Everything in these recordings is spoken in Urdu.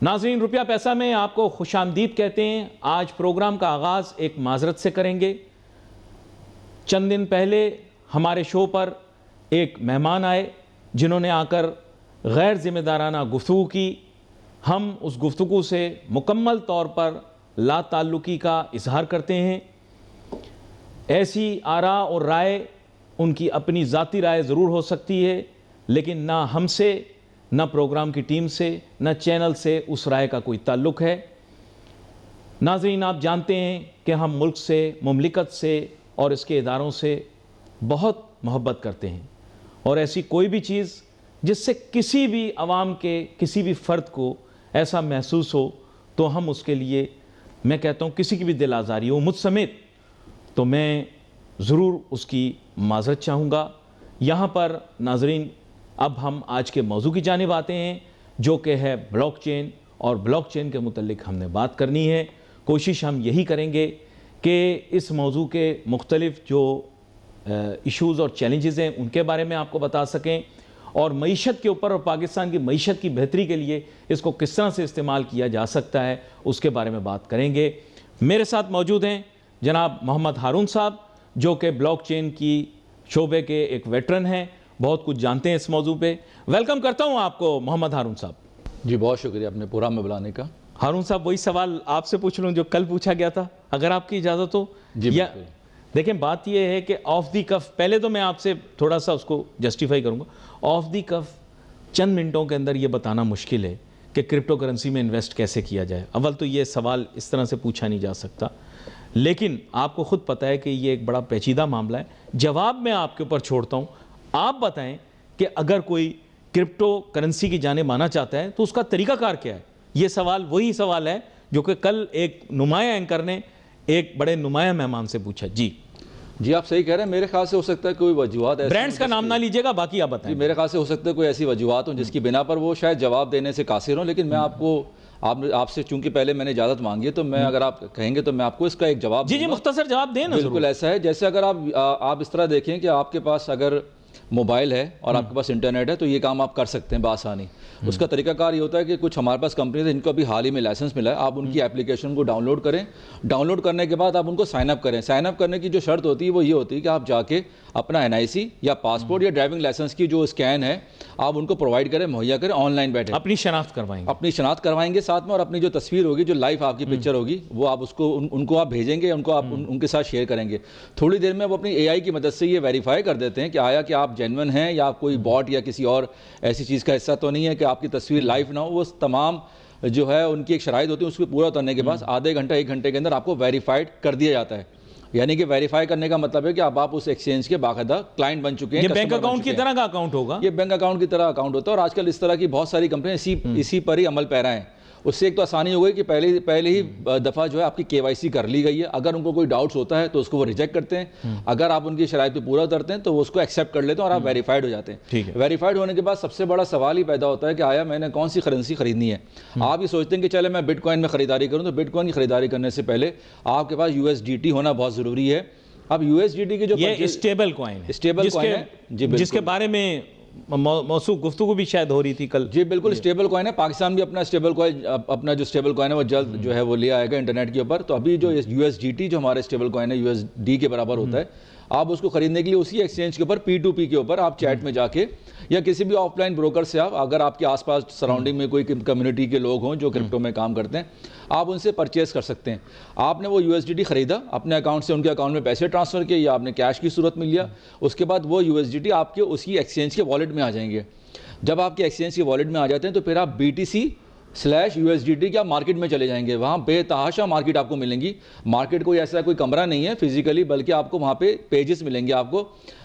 ناظرین، روپیہ پیسہ میں آپ کو خوش آمدید کہتے ہیں۔ آج پروگرام کا آغاز ایک معذرت سے کریں گے۔ چند دن پہلے ہمارے شو پر ایک مہمان آئے جنہوں نے آ کر غیر ذمہ دارانہ گفتگو کی۔ ہم اس گفتگو سے مکمل طور پر لا تعلقی کا اظہار کرتے ہیں۔ ایسی آراء اور رائے ان کی اپنی ذاتی رائے ضرور ہو سکتی ہے، لیکن نہ ہم سے، نہ پروگرام کی ٹیم سے، نہ چینل سے اس رائے کا کوئی تعلق ہے۔ ناظرین، آپ جانتے ہیں کہ ہم ملک سے، مملکت سے اور اس کے اداروں سے بہت محبت کرتے ہیں، اور ایسی کوئی بھی چیز جس سے کسی بھی عوام کے کسی بھی فرد کو ایسا محسوس ہو تو ہم اس کے لیے، میں کہتا ہوں کسی کی بھی دل آزاری ہو، مجھ سمیت، تو میں ضرور اس کی معذرت چاہوں گا۔ یہاں پر ناظرین، اب ہم آج کے موضوع کی جانب آتے ہیں، جو کہ ہے بلاک چین، اور بلاک چین کے متعلق ہم نے بات کرنی ہے۔ کوشش ہم یہی کریں گے کہ اس موضوع کے مختلف جو ایشوز اور چیلنجز ہیں ان کے بارے میں آپ کو بتا سکیں، اور معیشت کے اوپر اور پاکستان کی معیشت کی بہتری کے لیے اس کو کس طرح سے استعمال کیا جا سکتا ہے اس کے بارے میں بات کریں گے۔ میرے ساتھ موجود ہیں جناب محمد ہارون صاحب، جو کہ بلاک چین کی شعبے کے ایک ویٹرن ہیں، بہت کچھ جانتے ہیں اس موضوع پہ۔ ویلکم کرتا ہوں آپ کو محمد ہارون صاحب۔ جی بہت شکریہ اپنے پروگرام میں بلانے کا۔ ہارون صاحب، وہی سوال آپ سے پوچھ لوں جو کل پوچھا گیا تھا، اگر آپ کی اجازت ہو۔ جی بالکل۔ دیکھیں، بات یہ ہے کہ آف دی کف، پہلے تو میں آپ سے تھوڑا سا اس کو جسٹیفائی کروں گا۔ آف دی کف چند منٹوں کے اندر یہ بتانا مشکل ہے کہ کرپٹو کرنسی میں انویسٹ کیسے کیا جائے۔ اول تو یہ سوال اس طرح سے پوچھا نہیں جا سکتا، لیکن آپ کو خود پتہ ہے کہ یہ ایک بڑا پیچیدہ معاملہ ہے۔ جواب میں آپ کے اوپر چھوڑتا ہوں، آپ بتائیں کہ اگر کوئی کرپٹو کرنسی کی جانب آنا چاہتا ہے تو اس کا طریقہ کار کیا ہے؟ یہ سوال وہی سوال ہے جو کہ کل ایک نمایاں اینکر نے ایک بڑے نمایاں مہمان سے پوچھا۔ جی آپ صحیح کہہ رہے ہیں۔ میرے خیال سے ہو سکتا ہے کوئی وجوہات ایسی، برانڈز کا نام نہ لیجیے گا، باقی آپ بتائیں۔ میرے خیال سے ہو سکتا ہے کوئی ایسی وجوہات ہوں جس کی بنا پر وہ شاید جواب دینے سے قاصر ہوں، لیکن میں آپ سے چونکہ پہلے میں نے اجازت مانگی ہے تو میں، اگر آپ کہیں گے تو میں آپ کو اس کا ایک جواب دوں گا۔ جی مختصر جواب دیں نا۔ بالکل ایسا ہے، جیسے اگر آپ اس طرح دیکھیں کہ آپ کے پاس اگر موبائل ہے اور آپ کے پاس انٹرنیٹ ہے تو یہ کام آپ کر سکتے ہیں بآسانی۔ اس کا طریقہ کار یہ ہوتا ہے کہ کچھ ہمارے پاس کمپنیز ہیں جن کو ابھی حال ہی میں لائسنس ملا ہے، آپ ان کی اپلیکیشن کو ڈاؤن لوڈ کریں۔ ڈاؤن لوڈ کرنے کے بعد آپ ان کو سائن اپ کریں۔ سائن اپ کرنے کی جو شرط ہوتی ہے وہ یہ ہوتی ہے کہ آپ جا کے اپنا NIC یا پاسپورٹ یا ڈرائیونگ لائسنس کی جو اسکین ہے آپ ان کو پرووائڈ کریں، مہیا کریں، آن لائن بیٹھے اپنی شناخت کروائیں گے، اپنی شناخت کروائیں گے ساتھ میں، اور اپنی جو تصویر ہوگی، جو لائیو آپ کی پکچر ہوگی، وہ آپ اس کو ان کو آپ بھیجیں گے، ان کو آپ ان کے ساتھ شیئر کریں گے۔ تھوڑی دیر میں وہ اپنی AI کی مدد سے یہ ویریفائی کر دیتے ہیں کہ آیا کہ آپ جینون ہیں یا آپ کوئی باٹ یا کسی اور ایسی چیز کا حصہ تو نہیں ہے کہ آپ کی تصویر لائیو نہ ہو۔ وہ تمام جو ہے ان کی ایک شرائط ہوتی ہے، اس کو پورا اترنے کے بعد آدھے گھنٹہ 1 گھنٹے کے اندر آپ کو ویریفائڈ کر دیا جاتا ہے۔ یعنی کہ ویریفائی کرنے کا مطلب ہے کہ اب آپ اس ایکسچینج کے باقاعدہ کلائنٹ بن چکے ہیں۔ یہ بینک اکاؤنٹ کی طرح کا اکاؤنٹ ہوگا؟ یہ بینک اکاؤنٹ کی طرح اکاؤنٹ ہوتا ہے، اور آج کل اس طرح کی بہت ساری کمپنیاں اسی پر ہی عمل پیرا ہیں۔ اس سے ایک تو آسانی ہو گئی کہ پہلے ہی دفعہ جو ہے آپ کی KYC کر لی گئی ہے۔ اگر ان کو کوئی ڈاؤٹس ہوتا ہے تو اس کو وہ ریجیکٹ کرتے ہیں، اگر آپ ان کی شرائط پہ پورا اترتے ہیں تو وہ اس کو ایکسیپٹ کر لیتے ہیں اور آپ ویریفائڈ ہو جاتے ہیں۔ ویریفائڈ ہونے کے بعد سب سے بڑا سوال ہی پیدا ہوتا ہے کہ آیا میں نے کون سی کرنسی خریدنی ہے۔ آپ یہ سوچتے ہیں کہ چلے میں بٹ کوائن میں خریداری کروں، تو بٹ کوائن کی خریداری کرنے سے پہلے آپ کے پاس USDT ہونا بہت ضروری ہے۔ اب USDT کی جو یہ اسٹیبل کوائن ہے، جس کے بارے میں موضوع گفتگو بھی شاید ہو رہی تھی کل۔ جی بالکل، اسٹیبل کوائن ہے۔ پاکستان بھی اپنا اسٹیبل کوائن، اپنا جو اسٹیبل کوائن ہے وہ جلد جو ہے وہ لے آئے گا انٹرنیٹ کے اوپر۔ تو ابھی جو USDT جو ہمارے اسٹیبل کوائن ہے USD کے برابر ہوتا ہے، آپ اس کو خریدنے کے لیے اسی ایکسچینج کے اوپر P2P کے اوپر آپ چیٹ میں جا کے یا کسی بھی آف لائن بروکر سے، آپ اگر آپ کے آس پاس سراؤنڈنگ میں کوئی کمیونٹی کے لوگ ہوں جو کرپٹو میں کام کرتے ہیں، آپ ان سے پرچیز کر سکتے ہیں۔ آپ نے وہ USDT خریدا، اپنے اکاؤنٹ سے ان کے اکاؤنٹ میں پیسے ٹرانسفر کیے یا آپ نے کیش کی صورت میں لیا، اس کے بعد وہ USDT آپ کے اسی ایکسچینج کے والیٹ میں آ جائیں گے۔ جب آپ کے ایکسچینج کے والیٹ میں آ جاتے ہیں تو پھر آپ BTC/USDT کے مارکیٹ میں چلے جائیں گے۔ وہاں بے تحاشا مارکیٹ آپ کو ملیں گی۔ مارکیٹ کوئی ایسا کوئی کمرہ نہیں ہے فزیکلی، بلکہ آپ کو وہاں پہ پیجز ملیں گے۔ آپ کو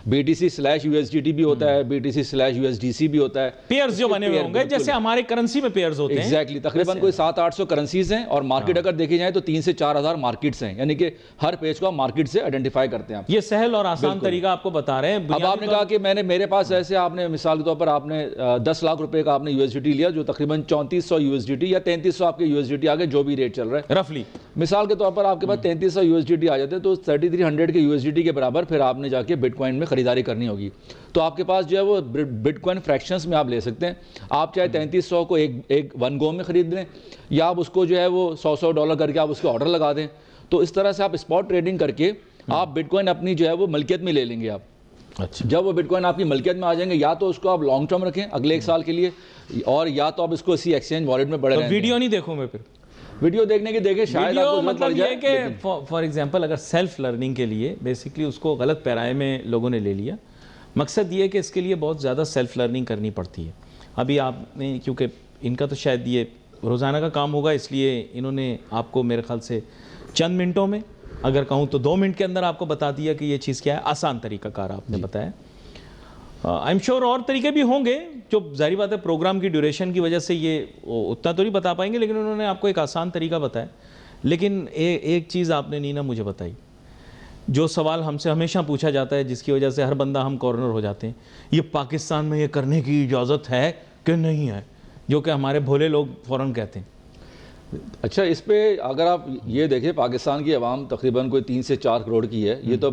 BTC/USDT بھی ہوتا ہے، BTC/USDC بھی ہوتا ہے، پیئرز جو بنے ہوئے ہوں گے جیسے ہمارے کرنسی میں پیئرز ہوتے ہیں۔ ایگزیکٹلی، تقریباً کوئی 700-800 کرنسیز ہیں، اور مارکیٹ اگر دیکھی جائے تو 3 سے 4 ہزار مارکیٹس ہیں، یعنی کہ ہر پیج کو آپ مارکیٹ سے آئیڈینٹیفائی کرتے ہیں۔ یہ سہل اور آسان طریقہ آپ کو بتا رہے ہیں۔ اب آپ نے کہا کہ میرے پاس ایسے، آپ نے مثال کے طور پر آپ نے 10 لاکھ روپے کا آپ نے USDT لیا جو تقریباً 3400 USDT یا 3300 آپ کے USDT آگے جو بھی ریٹ چل رہا ہے رفلی مثال کے طور پر آپ کے پاس 3300 USDT آ جاتے ہیں تو 3300 کے USDT کے برابر پھر آپ نے جا کے بٹ کوائن میں خریداری کرنی ہوگی. تو آپ کے پاس جو ہے وہ بٹ کوائن فریکشنز میں آپ لے سکتے ہیں. آپ چاہے 3300 کو ایک ون گو میں خرید لیں یا آپ اس کو جو ہے وہ $100 کر کے آپ اس کو آرڈر لگا دیں. تو اس طرح سے آپ اسپاٹ ٹریڈنگ کر کے آپ بٹ کوائن اپنی جو ہے وہ ملکیت میں لے لیں گے. آپ اچھا جب وہ بٹ کوائن آپ کی ملکیت میں آ جائیں گے یا تو اس کو آپ لانگ ٹرم رکھیں اگلے 1 سال کے لیے اور یا تو آپ اس کو اسی ایکسچینج والیٹ میں پڑے رہیں. ویڈیو نہیں دیکھوں میں پھر ویڈیو دیکھنے کی دیکھیں شاید آپ ویڈیو کو مطلب یہ ہے کہ فار ایگزامپل اگر سیلف لرننگ کے لیے بیسکلی اس کو غلط پیرائے میں لوگوں نے لے لیا. مقصد یہ ہے کہ اس کے لیے بہت زیادہ سیلف لرننگ کرنی پڑتی ہے. ابھی آپ نے کیونکہ ان کا تو شاید یہ روزانہ کا کام ہوگا اس لیے انہوں نے آپ کو میرے خیال سے چند منٹوں میں اگر کہوں تو 2 منٹ کے اندر آپ کو بتا دیا کہ یہ چیز کیا ہے. آسان طریقہ کار آپ نے بتایا. آئی ایم شیور اور طریقے بھی ہوں گے جو ظاہری بات ہے پروگرام کی ڈیوریشن کی وجہ سے یہ اتنا تو نہیں بتا پائیں گے لیکن انہوں نے آپ کو ایک آسان طریقہ بتایا. لیکن ایک چیز آپ نے نینا مجھے بتائی جو سوال ہم سے ہمیشہ پوچھا جاتا ہے جس کی وجہ سے ہر بندہ ہم کارنر ہو جاتے ہیں, یہ پاکستان میں یہ کرنے کی اجازت ہے کہ نہیں ہے, جو کہ ہمارے بھولے لوگ فوراً کہتے ہیں. اچھا اس پہ اگر آپ یہ دیکھیں پاکستان کی عوام تقریباً کوئی 3 سے 4 کروڑ کی ہے. یہ تو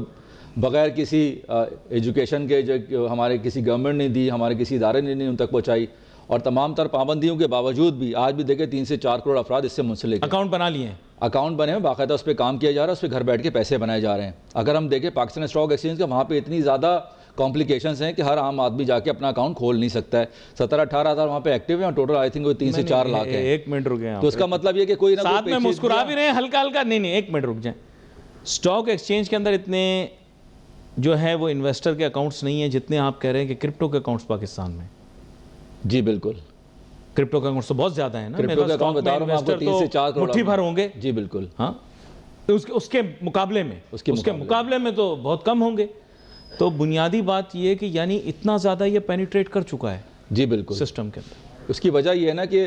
بغیر کسی ایجوکیشن کے جو ہمارے کسی گورنمنٹ نے دی, ہمارے کسی ادارے نے نہیں ان تک پہنچائی, اور تمام تر پابندیوں کے باوجود بھی آج بھی دیکھیں 3 سے 4 کروڑ افراد اس سے منسلک ہیں. اکاؤنٹ بنا لیے ہیں, اکاؤنٹ بنے ہیں, باقاعدہ اس پہ کام کیا جا رہا ہے, اس پہ گھر بیٹھ کے پیسے بنائے جا رہے ہیں. اگر ہم دیکھیں پاکستان اسٹاک ایکسچینج کا وہاں پہ اتنی زیادہ کمپلیکیشنز ہیں کہ ہر عام آدمی جا کے اپنا اکاؤنٹ کھول نہیں سکتا ہے. 17-18 ہزار وہاں پہ ایکٹیو ہیں اور ٹوٹل آئی تھنک 3 سے 4 لاکھ ہیں. 1 منٹ رک گئے تو اس کا مطلب یہ کہ کوئی نہ ساتھ میں مسکرا بھی رہے ہیں ہلکا ہلکا. نہیں 1 منٹ رک جائیں. اسٹاک ایکسچینج کے اندر اتنے جو ہے وہ انویسٹر کے اکاؤنٹس نہیں ہیں جتنے آپ کہہ رہے ہیں کہ کرپٹو کے اکاؤنٹس پاکستان میں. جی بالکل, کرپٹو کے اکاؤنٹس تو بہت زیادہ ہیں نا. کرپٹو کے اکاؤنٹ بتا رہا ہوں آپ کو 3 سے 4 کروڑ مٹھی بھر ہوں گے. جی بالکل, ہاں اس کے مقابلے میں مقابلے میں تو بہت کم ہوں گے. تو بنیادی بات یہ ہے کہ یعنی اتنا زیادہ یہ پینیٹریٹ کر چکا ہے جی بالکل سسٹم کے اندر. اس کی وجہ یہ ہے نا کہ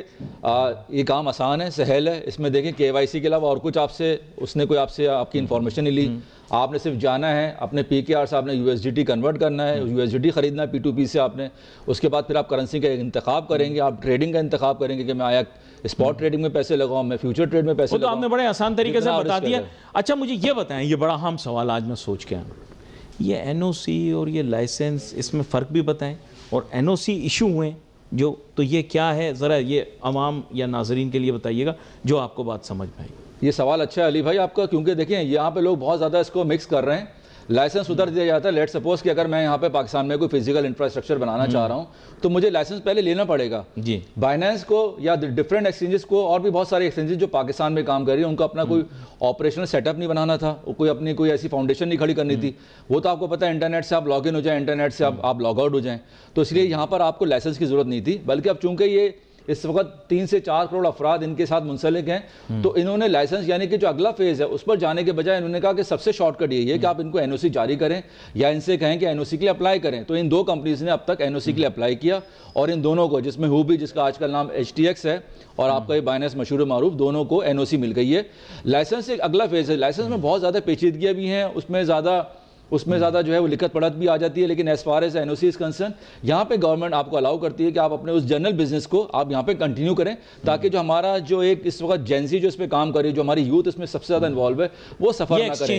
یہ کام آسان ہے, سہل ہے. اس میں دیکھیں KYC کے علاوہ اور کچھ آپ سے اس نے کوئی آپ سے آپ کی انفارمیشن نہیں لی. آپ نے صرف جانا ہے اپنے PKR سے آپ نے USDT کنورٹ کرنا ہے, USDT خریدنا ہے P2P سے آپ نے. اس کے بعد پھر آپ کرنسی کا انتخاب کریں گے, آپ ٹریڈنگ کا انتخاب کریں گے کہ میں آیا اسپاٹ ٹریڈنگ میں پیسے لگاؤں, میں فیوچر ٹریڈ میں پیسے تو آپ نے بڑے آسان طریقے سے بتا دیا. ہے. اچھا مجھے یہ بتائیں, یہ بڑا اہم سوال آج میں سوچ کے آیا, یہ NOC اور یہ لائسنس اس میں فرق بھی بتائیں, اور NOC ایشو ہوئے جو تو یہ کیا ہے, ذرا یہ عوام یا ناظرین کے لیے بتائیے گا جو آپ کو بات سمجھ میں آئی. یہ سوال اچھا ہے علی بھائی آپ کا, کیونکہ دیکھیں یہاں پہ لوگ بہت زیادہ اس کو مکس کر رہے ہیں. لائسنس ادھر دیا جاتا ہے, لیٹ سپوز کہ اگر میں یہاں پہ پاکستان میں کوئی فزیکل انفراسٹرکچر بنانا چاہ رہا ہوں تو مجھے لائسنس پہلے لینا پڑے گا. جی بائنانس کو یا ڈفرینٹ ایکسچینجز کو اور بھی بہت سارے ایکسچینجز جو پاکستان میں کام کر رہی ہیں ان کو اپنا کوئی آپریشنل سیٹ اپ نہیں بنانا تھا, کوئی اپنی کوئی ایسی فاؤنڈیشن نہیں کھڑی کرنی تھی. وہ تو آپ کو پتہ ہے انٹرنیٹ سے آپ لاگ ان ہو جائیں, انٹرنیٹ سے آپ لاگ آؤٹ ہو جائیں. تو اس لیے یہاں پر آپ کو لائسنس کی ضرورت نہیں تھی, بلکہ اب چونکہ یہ اس وقت 3 سے 4 کروڑ افراد ان کے ساتھ منسلک ہیں تو انہوں نے لائسنس یعنی کہ جو اگلا فیز ہے اس پر جانے کے بجائے انہوں نے کہا کہ سب سے شارٹ کٹ یہی ہے کہ آپ ان کو NOC جاری کریں یا ان سے کہیں کہ NOC کے لیے اپلائی کریں. تو ان 2 کمپنیز نے اب تک NOC کے لیے اپلائی کیا, اور ان دونوں کو جس میں ہوبی جس کا آج کل نام HTX ہے اور آپ کا یہ بائنانس مشہور و معروف, دونوں کو NOC مل گئی ہے. لائسنس ایک اگلا فیز ہے. لائسنس میں بہت زیادہ پیچیدگیاں بھی ہیں, اس میں زیادہ جو ہے وہ لکھت پڑھت بھی آ جاتی ہے, لیکن as far as NOC is concern یہاں پہ گورنمنٹ آپ کو الاؤ کرتی ہے کہ آپ اپنے اس جنرل بزنس کو آپ یہاں پہ کنٹینیو کریں, تاکہ جو ہمارا جو ایک اس وقت جینزی جو اس پہ کام کر رہی ہے, جو ہماری یوتھ اس میں سب سے زیادہ انوالو ہے, وہ سفر نہ کریں.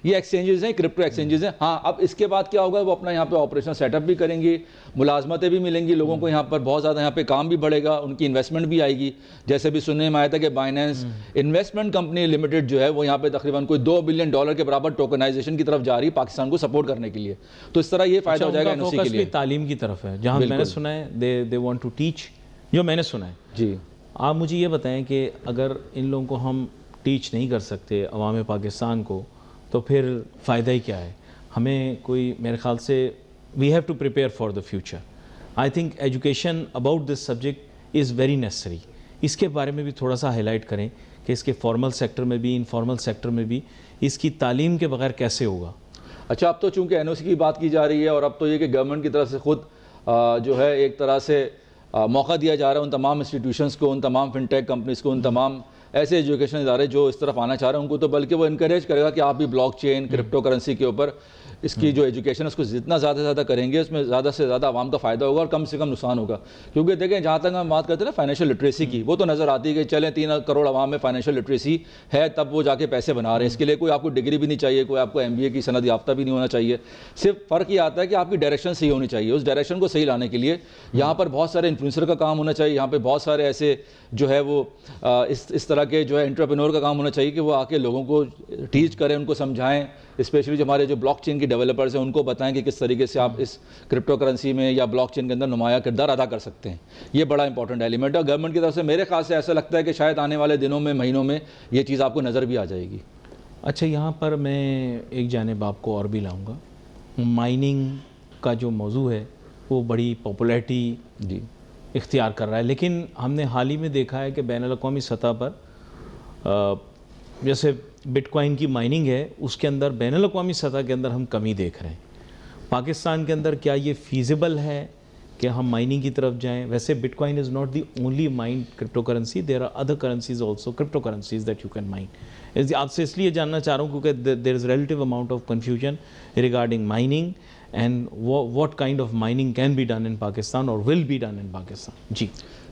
یہ ایکسچینجز ہیں, کرپٹو ایکسچینجز ہیں. ہاں اب اس کے بعد کیا ہوگا, وہ اپنا یہاں پہ آپریشنل سیٹ اپ بھی کریں گی, ملازمتیں بھی ملیں گی لوگوں کو, یہاں پر بہت زیادہ یہاں پہ کام بھی بڑھے گا, ان کی انویسٹمنٹ بھی آئے گی. جیسے بھی سننے میں آیا تھا کہ بائنانس انویسٹمنٹ کمپنی لمیٹڈ جو ہے وہ یہاں پہ تقریباً کوئی $2 بلین کے برابر ٹوکنائزیشن کی طرف جا رہی ہے پاکستان کو سپورٹ کرنے کے لیے. تو اس طرح یہ فائدہ ہو جائے گا NOC کے لیے. تعلیم کی طرف ہے جہاں میں نے سنا ہے they want to teach, جو میں نے سنا ہے. جی آپ مجھے یہ بتائیں کہ اگر ان لوگوں کو ہم ٹیچ نہیں کر سکتے عوام پاکستان کو تو پھر فائدہ ہی کیا ہے ہمیں؟ کوئی میرے خیال سے we have to prepare for the future. I think education about this subject is very necessary. اس کے بارے میں بھی تھوڑا سا ہائی لائٹ کریں کہ اس کے فارمل سیکٹر میں بھی انفارمل سیکٹر میں بھی اس کی تعلیم کے بغیر کیسے ہوگا. اچھا اب تو چونکہ NOC کی بات کی جا رہی ہے اور اب تو یہ کہ گورنمنٹ کی طرف سے خود جو ہے ایک طرح سے موقع دیا جا رہا ہے ان تمام انسٹیٹیوشنز کو, ان تمام فن ٹیک کمپنیز کو, ان تمام ایسے ایجوکیشن ادارے جو اس طرف آنا چاہ رہے ہیں ان کو تو بلکہ وہ انکریج کرے گا کہ آپ بھی بلاک چین کرپٹو کرنسی کے اوپر اس کی جو ایجوکیشن ہے اس کو جتنا زیادہ سے زیادہ کریں گے اس میں زیادہ سے زیادہ عوام کا فائدہ ہوگا اور کم سے کم نقصان ہوگا. کیونکہ دیکھیں جہاں تک ہم بات کرتے ہیں نا فائنینشیل لٹریسی کی, وہ تو نظر آتی ہے کہ چلیں 3 کروڑ عوام میں فائنینشیل لٹریسی ہے تب وہ جا کے پیسے بنا رہے ہیں. اس کے لیے کوئی آپ کو ڈگری بھی نہیں چاہیے, کوئی آپ کو MBA کی سند یافتہ بھی نہیں ہونا چاہیے. صرف فرق یہ آتا ہے کہ آپ کی ڈائریکشن صحیح ہونی چاہیے. اس ڈائریکشن کو صحیح لانے کے لیے یہاں پر بہت سارے انفلوئنسر کا کام ہونا چاہیے, یہاں پہ بہت سارے ایسے جو ہے وہ اس طرح کے جو ہے انٹرپرینور کا کام ہونا چاہیے کہ وہ آ کے لوگوں کو ٹیچ کریں, ان کو سمجھائیں, اسپیشلی جو ہمارے جو بلاک چین کی ڈیولپرز ہیں ان کو بتائیں کہ کس طریقے سے آپ اس کرپٹو کرنسی میں یا بلاک چین کے اندر نمایاں کردار ادا کر سکتے ہیں. یہ بڑا امپورٹنٹ ایلیمنٹ ہے. گورنمنٹ کی طرف سے میرے خیال سے ایسا لگتا ہے کہ شاید آنے والے دنوں میں, مہینوں میں یہ چیز آپ کو نظر بھی آ جائے گی. اچھا, یہاں پر میں ایک جانب آپ کو اور بھی لاؤں گا. مائننگ کا جو موضوع ہے وہ بڑی پاپولیرٹی جی اختیار کر رہا ہے, لیکن ہم نے حال ہی میں دیکھا ہے کہ بین الاقوامی سطح پر جیسے بٹ کوائن کی مائننگ ہے اس کے اندر بین الاقوامی سطح کے اندر ہم کمی دیکھ رہے ہیں. پاکستان کے اندر کیا یہ فیزیبل ہے کہ ہم مائننگ کی طرف جائیں؟ ویسے bitcoin is not the only mined cryptocurrency, there are other currencies also cryptocurrency that you can mine. آپ سے اس لیے جاننا چاہ رہا ہوں کیونکہ there is relative amount of confusion regarding mining and what kind of mining can be done in Pakistan اور will be done in Pakistan. جی,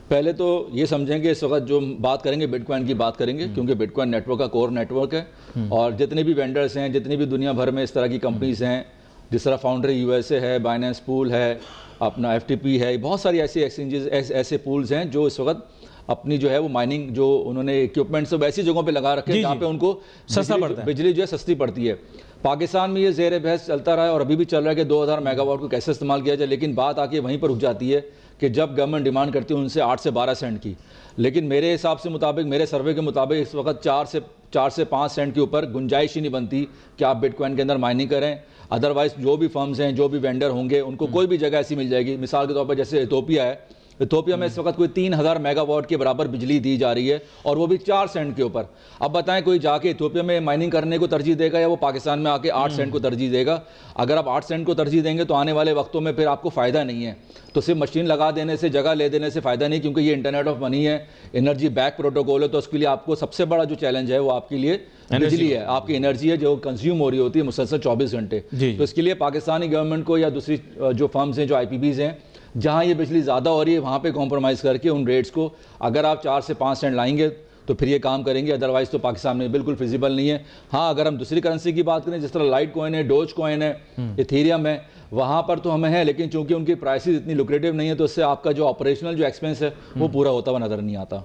پہلے تو یہ سمجھیں کہ اس وقت جو بات کریں گے بٹ کوائن کی بات کریں گے, کیونکہ بٹ کوائن نیٹ ورک کا کور نیٹ ورک ہے, اور جتنے بھی وینڈرز ہیں, جتنی بھی دنیا بھر میں اس طرح کی کمپنیز ہیں, جس طرح فاؤنڈری USA ہے, بائنینس پول ہے, اپنا FTP ہے, بہت ساری ایسی ایکسچینجز ایسے پولز ہیں جو اس وقت اپنی جو ہے وہ مائننگ جو انہوں نے اکوپمنٹس ایسی جگہوں پہ لگا رکھے ہیں جہاں پہ ان کو سستا پڑتا ہے, بجلی جو ہے سستی پڑتی ہے. پاکستان میں یہ زیر بحث چلتا رہا ہے اور ابھی بھی چل رہا ہے کہ 2000 میگا واٹ کو کیسے استعمال کیا جائے, لیکن بات آ کے وہیں پر رک جاتی ہے کہ جب گورنمنٹ ڈیمانڈ کرتی ہے ان سے 8 سے 12 سینٹ کی. لیکن میرے حساب سے مطابق, میرے سروے کے مطابق اس وقت 4 سے 5 سینٹ کے اوپر گنجائش ہی نہیں بنتی کہ آپ بٹ کوائن کے اندر مائننگ کریں. ادروائز جو بھی فرمز ہیں, جو بھی وینڈر ہوں گے, ان کو کوئی بھی جگہ ایسی مل جائے گی. مثال کے طور پر جیسے ایتھوپیا ہے, ایتھوپیا میں اس وقت کوئی 3000 میگا واٹ کے برابر بجلی دی جا رہی ہے اور وہ بھی 4 سینٹ کے اوپر. اب بتائیں کوئی جا کے ایتھوپیا میں مائننگ کرنے کو ترجیح دے گا یا وہ پاکستان میں آ کے 8 سینٹ کو ترجیح دے گا؟ اگر آپ 8 سینٹ کو ترجیح دیں گے تو آنے والے وقتوں میں پھر آپ کو فائدہ نہیں ہے. تو صرف مشین لگا دینے سے, جگہ لے دینے سے فائدہ نہیں, کیونکہ یہ انٹرنیٹ آف منی ہے, انرجی بیک پروٹوکول ہے. تو اس کے لیے آپ کو سب سے بڑا جو چیلنج ہے وہ آپ کے لیے بجلی ہے, آپ کی انرجی ہے جو کنزیوم ہو رہی ہوتی ہے مسلسل 24 گھنٹے. تو اس کے لیے پاکستانی گورنمنٹ کو یا دوسری جو فرمز ہیں, جو IPPs ہیں, جہاں یہ بجلی زیادہ ہو رہی ہے وہاں پہ کمپرومائز کر کے ان ریٹس کو اگر آپ 4 سے 5 سینٹ لائیں گے تو پھر یہ کام کریں گے. ادروائز تو پاکستان میں بالکل فیزیبل نہیں ہے. ہاں, اگر ہم دوسری کرنسی کی بات کریں جس طرح لائٹ کوائن ہے, ڈوج کوائن ہے, ایتھیریم ہے, وہاں پر تو ہمیں ہے, لیکن چونکہ ان کی پرائسز اتنی لوکریٹو نہیں ہے تو اس سے آپ کا جو آپریشنل جو ایکسپینس ہے وہ پورا ہوتا ہوا نظر نہیں آتا.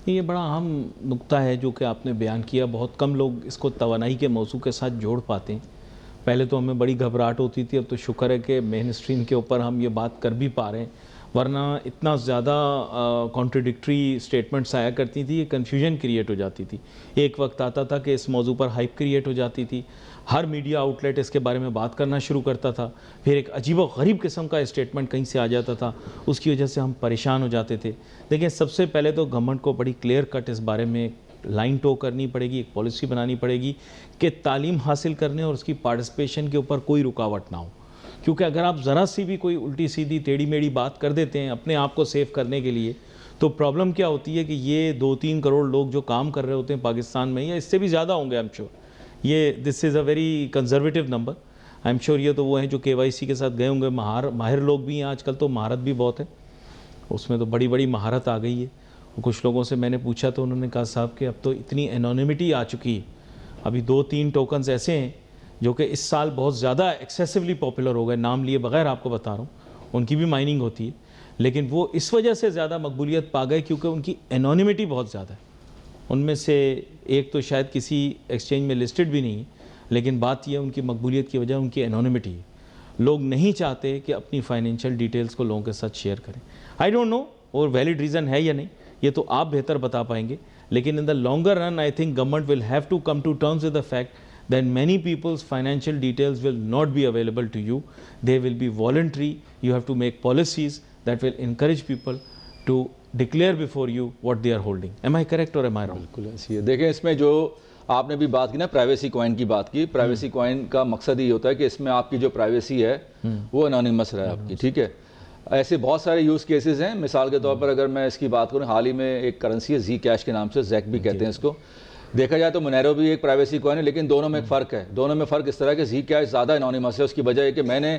یہ بڑا اہم نقطہ ہے جو کہ آپ نے بیان کیا. بہت کم لوگ اس کو توانائی کے موضوع کے ساتھ جوڑ پاتے ہیں. پہلے تو ہمیں بڑی گھبراہٹ ہوتی تھی, اب تو شکر ہے کہ مین اسٹریم کے اوپر ہم یہ بات کر بھی پا رہے ہیں, ورنہ اتنا زیادہ کانٹریڈکٹری سٹیٹمنٹس آیا کرتی تھی, یہ کنفیوژن کریٹ ہو جاتی تھی. ایک وقت آتا تھا کہ اس موضوع پر ہائپ کریٹ ہو جاتی تھی, ہر میڈیا آؤٹ لیٹ اس کے بارے میں بات کرنا شروع کرتا تھا, پھر ایک عجیب و غریب قسم کا اسٹیٹمنٹ کہیں سے آ جاتا تھا, اس کی وجہ سے ہم پریشان ہو جاتے تھے. دیکھیں, سب سے پہلے تو گورنمنٹ کو بڑی کلیئر کٹ اس بارے میں لائن ٹو کرنی پڑے گی, ایک پالیسی بنانی پڑے گی کہ تعلیم حاصل کرنے اور اس کی پارٹیسپیشن کے اوپر کوئی رکاوٹ نہ ہو. کیونکہ اگر آپ ذرا سی بھی کوئی الٹی سیدھی ٹیڑھی میڑھی بات کر دیتے ہیں اپنے آپ کو سیو کرنے کے لیے, تو پرابلم کیا ہوتی ہے کہ یہ 2-3 کروڑ لوگ جو کام کر رہے ہوتے ہیں پاکستان میں, یا اس سے بھی زیادہ ہوں گے آئی ایم شیور, یہ this is a very conservative number I am sure. یہ تو وہ ہیں جو KYC کے ساتھ گئے ہوں گے, ماہر لوگ بھی ہیں, آج کل تو مہارت بھی بہت ہے, اس میں تو بڑی بڑی مہارت آ گئی ہے. کچھ لوگوں سے میں نے پوچھا تو انہوں نے کہا صاحب کہ اب تو اتنی انونیمٹی آ چکی ہے, ابھی 2-3 ٹوکنز ایسے ہیں جو کہ اس سال بہت زیادہ ایکسیسولی پاپولر ہو گئے, نام لیے بغیر آپ کو بتا رہا ہوں, ان کی بھی مائننگ ہوتی ہے, لیکن وہ اس وجہ سے زیادہ مقبولیت پا گئے کیونکہ ان کی انونیمٹی بہت زیادہ ہے. ان میں سے ایک تو شاید کسی ایکسچینج میں لسٹڈ بھی نہیں ہے, لیکن بات یہ ان کی مقبولیت کی وجہ ان کی انونیمٹی ہے. لوگ نہیں چاہتے کہ اپنی فائنینشیل ڈیٹیلز کو لوگوں کے ساتھ شیئر کریں. آئی ڈونٹ نو اور ویلڈ ریزن ہے یا نہیں, یہ تو آپ بہتر بتا پائیں گے, لیکن in the longer run I think government will have to come to terms with the fact that many people's financial details will not be available to you. They will be voluntary. You have to make policies that will encourage people to declare before you what they are holding. Am I correct or am I wrong? بالکل ایسی ہے. دیکھیں, اس میں جو آپ نے بھی بات کی نا, پرائیویسی کوائن کی بات کی, پرائیویسی کوائن کا مقصد یہ ہوتا ہے کہ اس میں آپ کی جو پرائیویسی ہے وہ انانیمس رہے آپ کی, ٹھیک ہے. ایسے بہت سارے یوز کیسز ہیں. مثال کے طور پر اگر میں اس کی بات کروں, حال ہی میں ایک کرنسی ہے زی کیش کے نام سے, زیک بھی کہتے ہیں اس کو. دیکھا جائے تو مونیرو بھی ایک پرائیویسی کوائن ہے, لیکن دونوں میں ایک فرق ہے. دونوں میں فرق اس طرح کہ زی کیش زیادہ انونیمس ہے. اس کی وجہ ہے کہ میں نے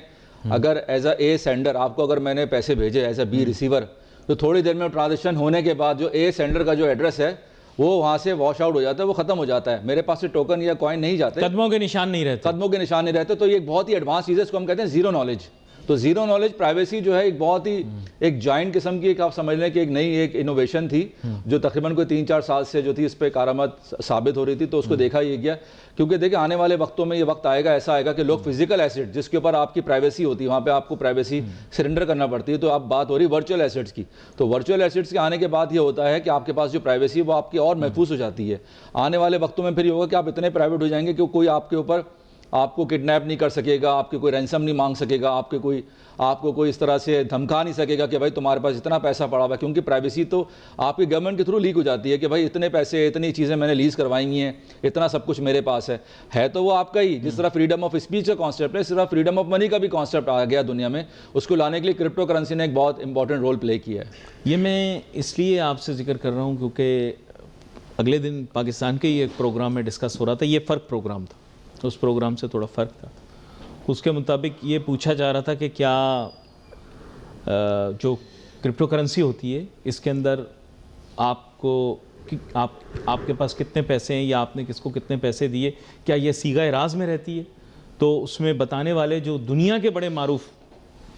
اگر ایز اے سینڈر آپ کو اگر میں نے پیسے بھیجے ایز اے بی ریسیور, تو تھوڑی دیر میں ٹرانزیکشن ہونے کے بعد جو اے سینڈر کا جو ایڈریس ہے وہ وہاں سے واش آؤٹ ہو جاتا ہے, وہ ختم ہو جاتا ہے. میرے پاس سے ٹوکن یا کوائن نہیں جاتے, قدموں کے نشان نہیں رہتے, قدموں کے نشان نہیں رہتے. تو یہ ایک بہت ہی ایڈوانس چیز ہے, اس کو ہم کہتے ہیں زیرو نالج. تو زیرو نالج پرائیویسی جو ہے ایک بہت ہی ایک جوائنٹ قسم کی ایک آپ سمجھ لیں کہ ایک نئی ایک انوویشن تھی جو تقریباً کوئی 3-4 سال سے جو تھی اس پہ کارآمد ثابت ہو رہی تھی. تو اس کو دیکھا یہ گیا, کیونکہ دیکھیں آنے والے وقتوں میں یہ وقت آئے گا, ایسا آئے گا کہ لوگ فزیکل ایسٹ جس کے اوپر آپ کی پرائیویسی ہوتی ہے وہاں پہ آپ کو پرائیویسی سرنڈر کرنا پڑتی ہے. تو اب بات ہو رہی ہے ورچوئل ایسٹس کی. تو ورچوئل ایسٹس کے آنے کے بعد یہ ہوتا ہے کہ آپ کے پاس جو پرائیویسی ہے وہ آپ کی اور محفوظ ہو جاتی ہے. آنے والے وقتوں میں پھر یہ ہوگا کہ آپ اتنے پرائیویٹ ہو جائیں گے کہ کوئی آپ کے اوپر آپ کو کڈنیپ نہیں کر سکے گا, آپ کے کوئی رینسم نہیں مانگ سکے گا, آپ کو کوئی اس طرح سے دھمکا نہیں سکے گا کہ بھائی تمہارے پاس اتنا پیسہ پڑا ہوا ہے. کیونکہ پرائیویسی تو آپ کی گورنمنٹ کے تھرو لیک ہو جاتی ہے کہ بھائی اتنے پیسے, اتنی چیزیں میں نے لیز کروائی ہیں, اتنا سب کچھ میرے پاس ہے تو وہ آپ کا ہی. جس طرح فریڈم آف اسپیچ کا کانسیپٹ ہے, اس طرح فریڈم آف منی کا بھی کانسیپٹ آ گیا دنیا میں. اس کو لانے کے لیے کرپٹو کرنسی نے ایک بہت امپورٹنٹ رول پلے کیا ہے. یہ میں اس لیے آپ سے ذکر کر رہا ہوں کیونکہ اگلے دن پاکستان کے ہی ایک پروگرام میں ڈسکس ہو رہا تھا. یہ فرق پروگرام تھا, اس پروگرام سے تھوڑا فرق تھا. اس کے مطابق یہ پوچھا جا رہا تھا کہ کیا جو کرپٹو کرنسی ہوتی ہے اس کے اندر آپ کو آپ کے پاس کتنے پیسے ہیں یا آپ نے کس کو کتنے پیسے دیے, کیا یہ صیغہ راز میں رہتی ہے. تو اس میں بتانے والے جو دنیا کے بڑے معروف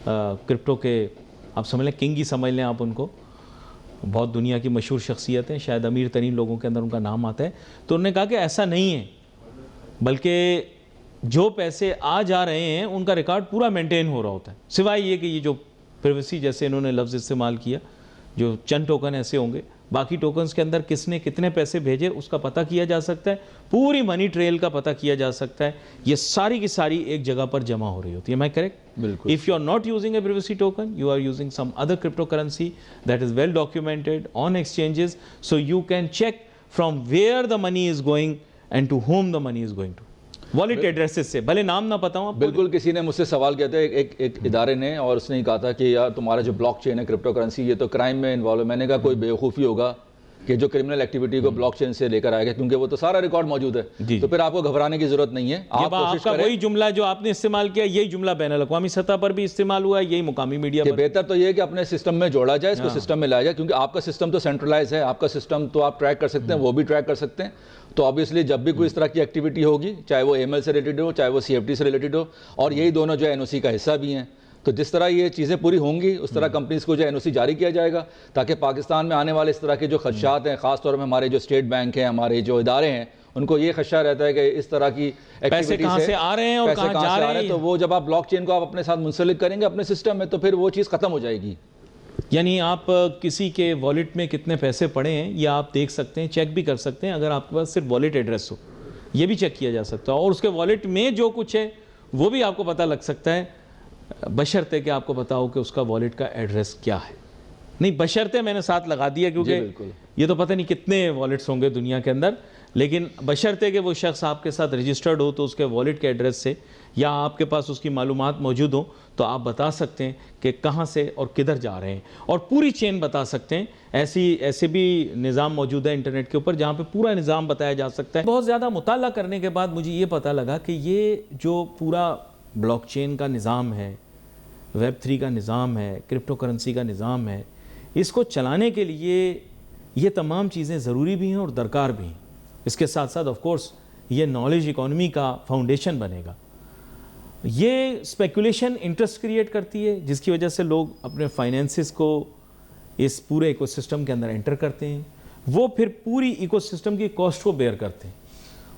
کرپٹو کے آپ سمجھ لیں کنگ ہی سمجھ لیں آپ ان کو, بہت دنیا کی مشہور شخصیت ہیں, شاید امیر ترین لوگوں کے اندر ان کا نام آتا ہے. تو انہوں نے کہا کہ ایسا نہیں ہے, بلکہ جو پیسے آ جا رہے ہیں ان کا ریکارڈ پورا مینٹین ہو رہا ہوتا ہے, سوائے یہ کہ یہ جو پرائیویسی جیسے انہوں نے لفظ استعمال کیا, جو چند ٹوکن ایسے ہوں گے, باقی ٹوکنز کے اندر کس نے کتنے پیسے بھیجے اس کا پتہ کیا جا سکتا ہے, پوری منی ٹریل کا پتہ کیا جا سکتا ہے. یہ ساری کی ساری ایک جگہ پر جمع ہو رہی ہوتی ہے. میں کریکٹ؟ بالکل. If you are not using a privacy token, you are using some other cryptocurrency that is well documented on exchanges, so you can check from where the money is going and to whom the money is going to. Wallet addresses سے, بھلے نام نہ پتا ہوں. بالکل. کسی نے مجھ سے سوال کیا تھا ایک ادارے نے, اور اس نے کہا تھا کہ یار تمہارا جو بلاک چین ہے کرپٹو کرنسی یہ تو کرائم میں انوالو ہے. میں نے کہا کوئی بیوقوفی ہوگا کہ جو کرمنل ایکٹیویٹی کو بلاک چین سے لے کر آئے گا, کیونکہ وہ تو سارا ریکارڈ موجود ہے. تو پھر آپ کو گھبرانے کی ضرورت نہیں ہے. آپ کا وہی جملہ جو آپ نے استعمال کیا, یہی جملہ بین الاقوامی سطح پر بھی استعمال ہوا ہے, یہی مقامی میڈیا پر. بہتر تو یہ ہے کہ اپنے سسٹم میں جوڑا جائے, اس کو سسٹم میں لایا جائے, کیونکہ آپ کا سسٹم تو سینٹرلائز ہے, آپ کا سسٹم تو آپ ٹریک کر سکتے ہیں, وہ بھی ٹریک کر سکتے ہیں. تو obviously جب بھی کوئی اس طرح کی ایکٹیویٹی ہوگی, چاہے وہ ایم ایل سے ریلیٹڈ ہو, چاہے وہ سی ایف ٹی سے ریلیٹڈ ہو, اور یہی دونوں جو ہے این او سی کا حصہ بھی ہیں, تو جس طرح یہ چیزیں پوری ہوں گی اس طرح کمپنیز کو جو این او سی جاری کیا جائے گا, تاکہ پاکستان میں آنے والے اس طرح کے جو خدشات ہیں, خاص طور میں ہمارے جو اسٹیٹ بینک ہیں, ہمارے جو ادارے ہیں, ان کو یہ خدشہ رہتا ہے کہ اس طرح کی پیسے کہاں سے آ رہے ہیں اور کہاں جا رہے ہیں. تو وہ جب آپ بلاک چین کو آپ اپنے ساتھ منسلک کریں گے اپنے سسٹم میں, تو پھر وہ چیز ختم ہو جائے گی. یعنی آپ کسی کے والیٹ میں کتنے پیسے پڑے ہیں یہ آپ دیکھ سکتے ہیں, چیک بھی کر سکتے ہیں, اگر آپ کے پاس صرف والیٹ ایڈریس ہو یہ بھی چیک کیا جا سکتا ہے, اور اس کے والیٹ میں جو کچھ ہے وہ بھی آپ کو پتہ لگ سکتا ہے, بشرطے کہ آپ کو پتا ہو کہ اس کا والیٹ کا ایڈریس کیا ہے. نہیں بشرطے میں نے ساتھ لگا دیا کیونکہ یہ تو پتہ نہیں کتنے والیٹس ہوں گے دنیا کے اندر, لیکن بشرطے کہ وہ شخص آپ کے ساتھ رجسٹرڈ ہو تو اس کے والیٹ کے ایڈریس سے یا آپ کے پاس اس کی معلومات موجود ہوں تو آپ بتا سکتے ہیں کہ کہاں سے اور کدھر جا رہے ہیں, اور پوری چین بتا سکتے ہیں. ایسے بھی نظام موجود ہے انٹرنیٹ کے اوپر جہاں پہ پورا نظام بتایا جا سکتا ہے. بہت زیادہ مطالعہ کرنے کے بعد مجھے یہ پتہ لگا کہ یہ جو پورا بلاک چین کا نظام ہے, ویب 3 کا نظام ہے, کرپٹو کرنسی کا نظام ہے, اس کو چلانے کے لیے یہ تمام چیزیں ضروری بھی ہیں اور درکار بھی ہیں. اس کے ساتھ ساتھ آف کورس یہ نالج اکانومی کا فاؤنڈیشن بنے گا. یہ اسپیکولیشن انٹرسٹ کریٹ کرتی ہے جس کی وجہ سے لوگ اپنے فائنینسز کو اس پورے ایکو سسٹم کے اندر انٹر کرتے ہیں, وہ پھر پوری ایکو سسٹم کی کاسٹ کو بیئر کرتے ہیں.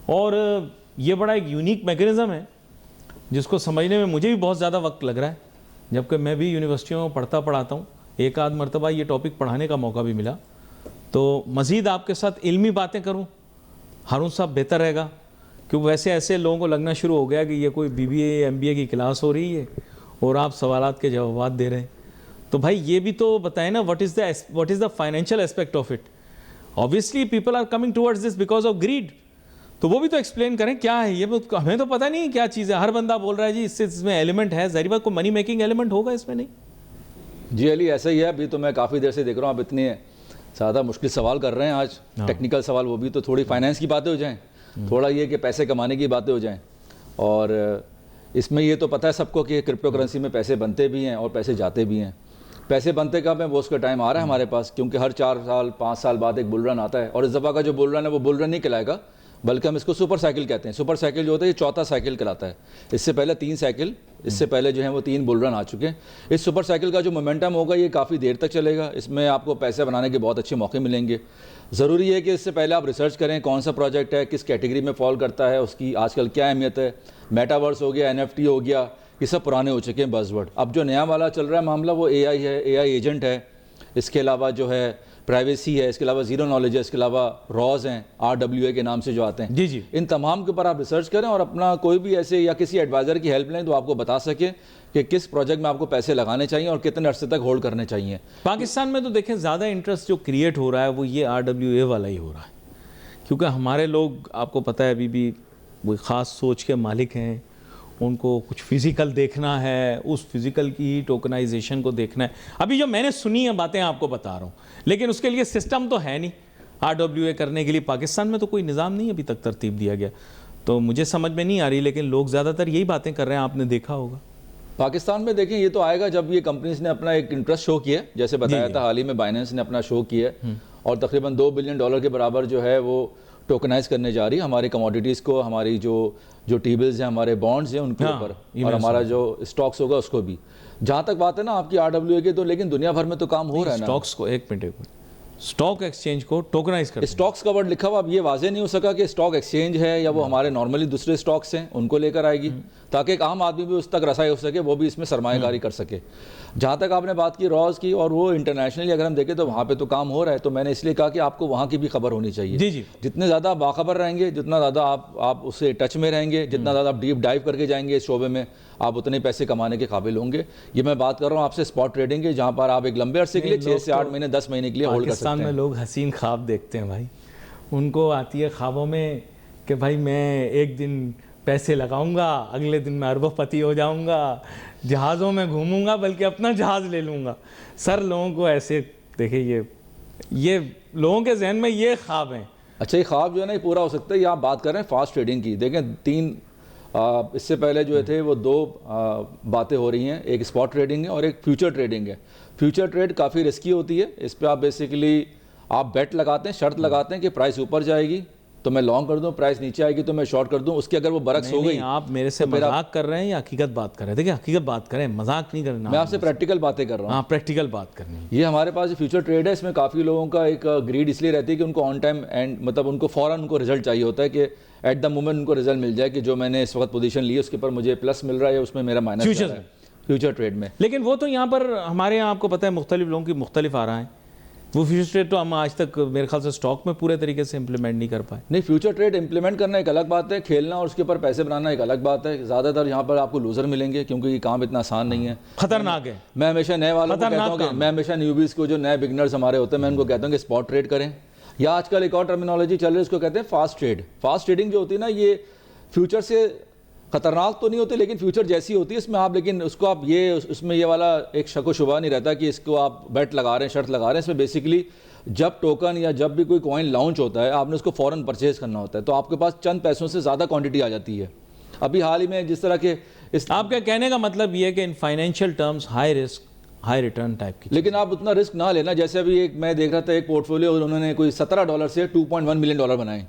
اور یہ بڑا ایک یونیک میکینزم ہے جس کو سمجھنے میں مجھے بھی بہت زیادہ وقت لگ رہا ہے, جبکہ میں بھی یونیورسٹیوں میں پڑھاتا ہوں. ایک آدھ مرتبہ یہ ٹاپک پڑھانے کا موقع بھی ملا, تو مزید آپ کے ساتھ علمی باتیں کروں ہارون صاحب بہتر رہے گا, کیونکہ ویسے ایسے لوگوں کو لگنا شروع ہو گیا کہ یہ کوئی B B A M B A کی کلاس ہو رہی ہے اور آپ سوالات کے جوابات دے رہے ہیں. تو بھائی یہ بھی تو بتائیں نا, what is the financial aspect of it. Obviously people are coming towards this because of greed. تو وہ بھی تو ایکسپلین کریں کیا ہے یہ, ہمیں تو پتہ نہیں کیا چیز ہے. ہر بندہ بول رہا ہے جی اس میں ایلیمنٹ ہے, ظاہر بات کوئی منی میکنگ ایلیمنٹ ہوگا اس میں. نہیں جی علی ایسا ہی ہے. ابھی تو میں کافی دیر سے دیکھ رہا ہوں آپ اتنے زیادہ مشکل سوال کر رہے ہیں آج, ٹیکنیکل سوال, وہ بھی تو تھوڑی فائنینس کی باتیں ہو جائیں, تھوڑا یہ کہ پیسے کمانے کی باتیں ہو جائیں. اور اس میں یہ تو پتہ ہے سب کو کہ کرپٹو کرنسی میں پیسے بنتے بھی ہیں اور پیسے جاتے بھی ہیں. پیسے بنتے کب ہیں وہ اس کا ٹائم آ رہا ہے ہمارے پاس, کیونکہ ہر 4 سال 5 سال بعد ایک بل رن آتا ہے, اور اس دفعہ کا جو بل رن ہے وہ بل رن نہیں کہلائے گا, بلکہ ہم اس کو سپر سائیکل کہتے ہیں. سپر سائیکل جو ہوتا ہے یہ 4تھا سائیکل کہلاتا ہے. اس سے پہلے 3 سائیکل, اس سے پہلے جو ہیں وہ 3 بل رن آ چکے ہیں. اس سپر سائیکل کا جو مومنٹم ہوگا یہ کافی دیر تک چلے گا. اس میں آپ کو پیسے بنانے کے بہت اچھے موقع ملیں گے. ضروری ہے کہ اس سے پہلے آپ ریسرچ کریں کون سا پروجیکٹ ہے, کس کیٹیگری میں فال کرتا ہے, اس کی آج کل کیا اہمیت ہے. میٹاورس ہو گیا, NFT ہو گیا, یہ سب پرانے ہو چکے ہیں بز ورڈ. اب جو نیا والا چل رہا ہے معاملہ وہ AI ہے, AI ایجنٹ ہے. اس کے علاوہ جو ہے پرائیویسی ہے, اس کے علاوہ زیرو نالج ہے, اس کے علاوہ راز ہیں, RWA کے نام سے جو آتے ہیں. جی جی, ان تمام کے اوپر آپ ریسرچ کریں اور اپنا کوئی بھی ایسے یا کسی ایڈوائزر کی ہیلپ لیں تو آپ کو بتا سکے کہ کس پروجیکٹ میں آپ کو پیسے لگانے چاہیے اور کتنے عرصے تک ہولڈ کرنے چاہیے. پاکستان میں تو دیکھیں زیادہ انٹرسٹ جو کریٹ ہو رہا ہے وہ یہ RWA والا ہی ہو رہا ہے, کیونکہ ہمارے لوگ آپ کو پتہ ہے ابھی بھی وہ خاص سوچ کے مالک ہیں. ان کو کچھ فزیکل دیکھنا ہے, اس فزیکل کی ٹوکنائزیشن کو دیکھنا ہے. ابھی جو میں نے سنی ہیں باتیں آپ کو بتا رہا ہوں, لیکن اس کے لیے سسٹم تو ہے نہیں. RWA کرنے کے لیے پاکستان میں تو کوئی نظام نہیں ابھی تک ترتیب دیا گیا, تو مجھے سمجھ میں نہیں آ رہی, لیکن لوگ زیادہ تر یہی باتیں کر رہے ہیں, آپ نے دیکھا ہوگا. پاکستان میں دیکھیں یہ تو آئے گا جب یہ کمپنیز نے اپنا ایک انٹرسٹ شو کیا ہے, جیسے بتایا تھا حال ہی میں بائننس نے اپنا شو کیا ہے, اور تقریباً $2 بلین کے برابر جو ہے وہ ٹوکنائز کرنے جا رہی ہے ہماری کموڈیٹیز کو, ہماری جو ٹی بلز ہیں, ہمارے بانڈز ہیں ان کے اوپر, اور ہمارا جو اسٹاکس ہوگا اس کو بھی. جہاں تک بات ہے نا آپ کی RWA کی, تو لیکن دنیا بھر میں تو کام ہو رہا ہے نا. اسٹاکس کو ایک منٹ اسٹاک ایکسچینج کو ٹوکنائز کر, اسٹاکس کا ورڈ لکھا ہوا, اب یہ واضح نہیں ہو سکا کہ اسٹاک ایکسچینج ہے یا وہ ہمارے نارملی دوسرے اسٹاکس ہیں ان کو لے کر آئے گی, تاکہ ایک عام آدمی بھی اس تک رسائی ہو سکے, وہ بھی اس میں سرمایہ کاری کر سکے. جہاں تک آپ نے بات کی راز کی, اور وہ انٹرنیشنلی اگر ہم دیکھیں تو وہاں پہ تو کام ہو رہا ہے, تو میں نے اس لیے کہا کہ آپ کو وہاں کی بھی خبر ہونی چاہیے. جی جی, جتنے زیادہ آپ باخبر رہیں گے, جتنا زیادہ آپ اس سے ٹچ میں رہیں گے, جتنا زیادہ آپ ڈیپ ڈائیو کر کے جائیں گے اس شعبے میں, آپ اتنے پیسے کمانے کے قابل ہوں گے. یہ میں بات کر رہا ہوں آپ سے اسپاٹ ٹریڈنگ کی, جہاں پر آپ ایک لمبے عرصے کے لیے 6 سے 8 مہینے 10 مہینے کے لیے ہولڈ کر سکتے ہیں. پاکستان میں لوگ حسین خواب دیکھتے ہیں بھائی, ان کو آتی ہے خوابوں میں کہ بھائی میں ایک دن پیسے لگاؤں گا, اگلے دن میں اربوں پتی ہو جاؤں گا, جہازوں میں گھوموں گا, بلکہ اپنا جہاز لے لوں گا. سر لوگوں کو ایسے دیکھیں, یہ لوگوں کے ذہن میں یہ خواب ہیں. اچھا, یہ خواب جو ہے نا یہ پورا ہو سکتا ہے. یہ آپ بات کر رہے ہیں فاسٹ ٹریڈنگ کی, دیکھیں 3 اس سے پہلے جو تھے وہ 2 باتیں ہو رہی ہیں, ایک اسپاٹ ٹریڈنگ ہے اور ایک فیوچر ٹریڈنگ ہے. فیوچر ٹریڈ کافی رسکی ہوتی ہے, اس پہ آپ بیسیکلی آپ بیٹ لگاتے ہیں, شرط لگاتے ہیں کہ پرائس اوپر جائے گی تو میں لانگ کر دوں, پرائس نیچے آئے گی تو میں شارٹ کر دوں. اس کی اگر وہ برعکس ہو گئی, آپ میرے سے مذاق کر رہے ہیں یا حقیقت بات کر رہے ہیں؟ دیکھیں حقیقت بات کریں, مذاق نہیں کرنا. میں آپ سے پریکٹیکل باتیں کر رہا ہوں. ہاں پریکٹیکل بات کرنی. یہ ہمارے پاس جو فیوچر ٹریڈ ہے اس میں کافی لوگوں کا ایک گریڈ اس لیے رہتی ہے کہ ان کو آن ٹائم اینڈ مطلب ان کو فوراً ان کو رزلٹ چاہیے ہوتا ہے, کہ ایٹ دا مومنٹ ان کو رزلٹ مل جائے کہ جو میں نے اس وقت پوزیشن لی ہے اس کے اوپر مجھے پلس مل رہا ہے یا اس میں میرا مائنس جا رہا ہے فیوچر ٹریڈ میں. لیکن وہ تو یہاں پر ہمارے یہاں آپ کو پتہ ہے مختلف لوگوں کی مختلف آ رہا ہے. وہ فیوچر ٹریڈ تو ہم آج تک میرے خیال سے اسٹاک میں پورے طریقے سے امپلیمنٹ نہیں کر پائے. نہیں, فیوچر ٹریڈ امپلیمنٹ کرنا ایک الگ بات ہے, کھیلنا اور اس کے اوپر پیسے بنانا ایک الگ بات ہے. زیادہ تر یہاں پر آپ کو لوزر ملیں گے کیونکہ یہ کام اتنا آسان نہیں ہے, خطرناک ہے. میں ہمیشہ نئے والوں کو کہتا ہوں کہ میں ہمیشہ نیوبیز کو, جو نئے بگنرز ہمارے ہوتے ہیں, میں ان کو کہتا ہوں کہ اسپاٹ ٹریڈ کریں, یا آج کل ایک اور ٹرمینالوجی چل رہی ہے اس کو کہتے ہیں فاسٹ ٹریڈ. فاسٹ ٹریڈنگ جو ہوتی ہے نا یہ فیوچر سے خطرناک تو نہیں ہوتی لیکن فیوچر جیسی ہوتی ہے اس میں آپ, لیکن اس کو آپ اس میں یہ والا ایک شک و شبہ نہیں رہتا کہ اس کو آپ بیٹ لگا رہے ہیں, شرط لگا رہے ہیں. اس میں بیسیکلی جب ٹوکن یا جب بھی کوئی کوائن لانچ ہوتا ہے آپ نے اس کو فوراً پرچیز کرنا ہوتا ہے, تو آپ کے پاس چند پیسوں سے زیادہ کوانٹٹی آ جاتی ہے. ابھی حال ہی میں جس طرح کے آپ کا کہنے کا مطلب یہ ہے کہ in financial terms high risk high return type کی, لیکن آپ اتنا رسک نہ لینا. جیسے ابھی ایک میں دیکھ رہا تھا ایک پورٹ فولیو انہوں نے کوئی $17 سے $2.1 ملین بنائے,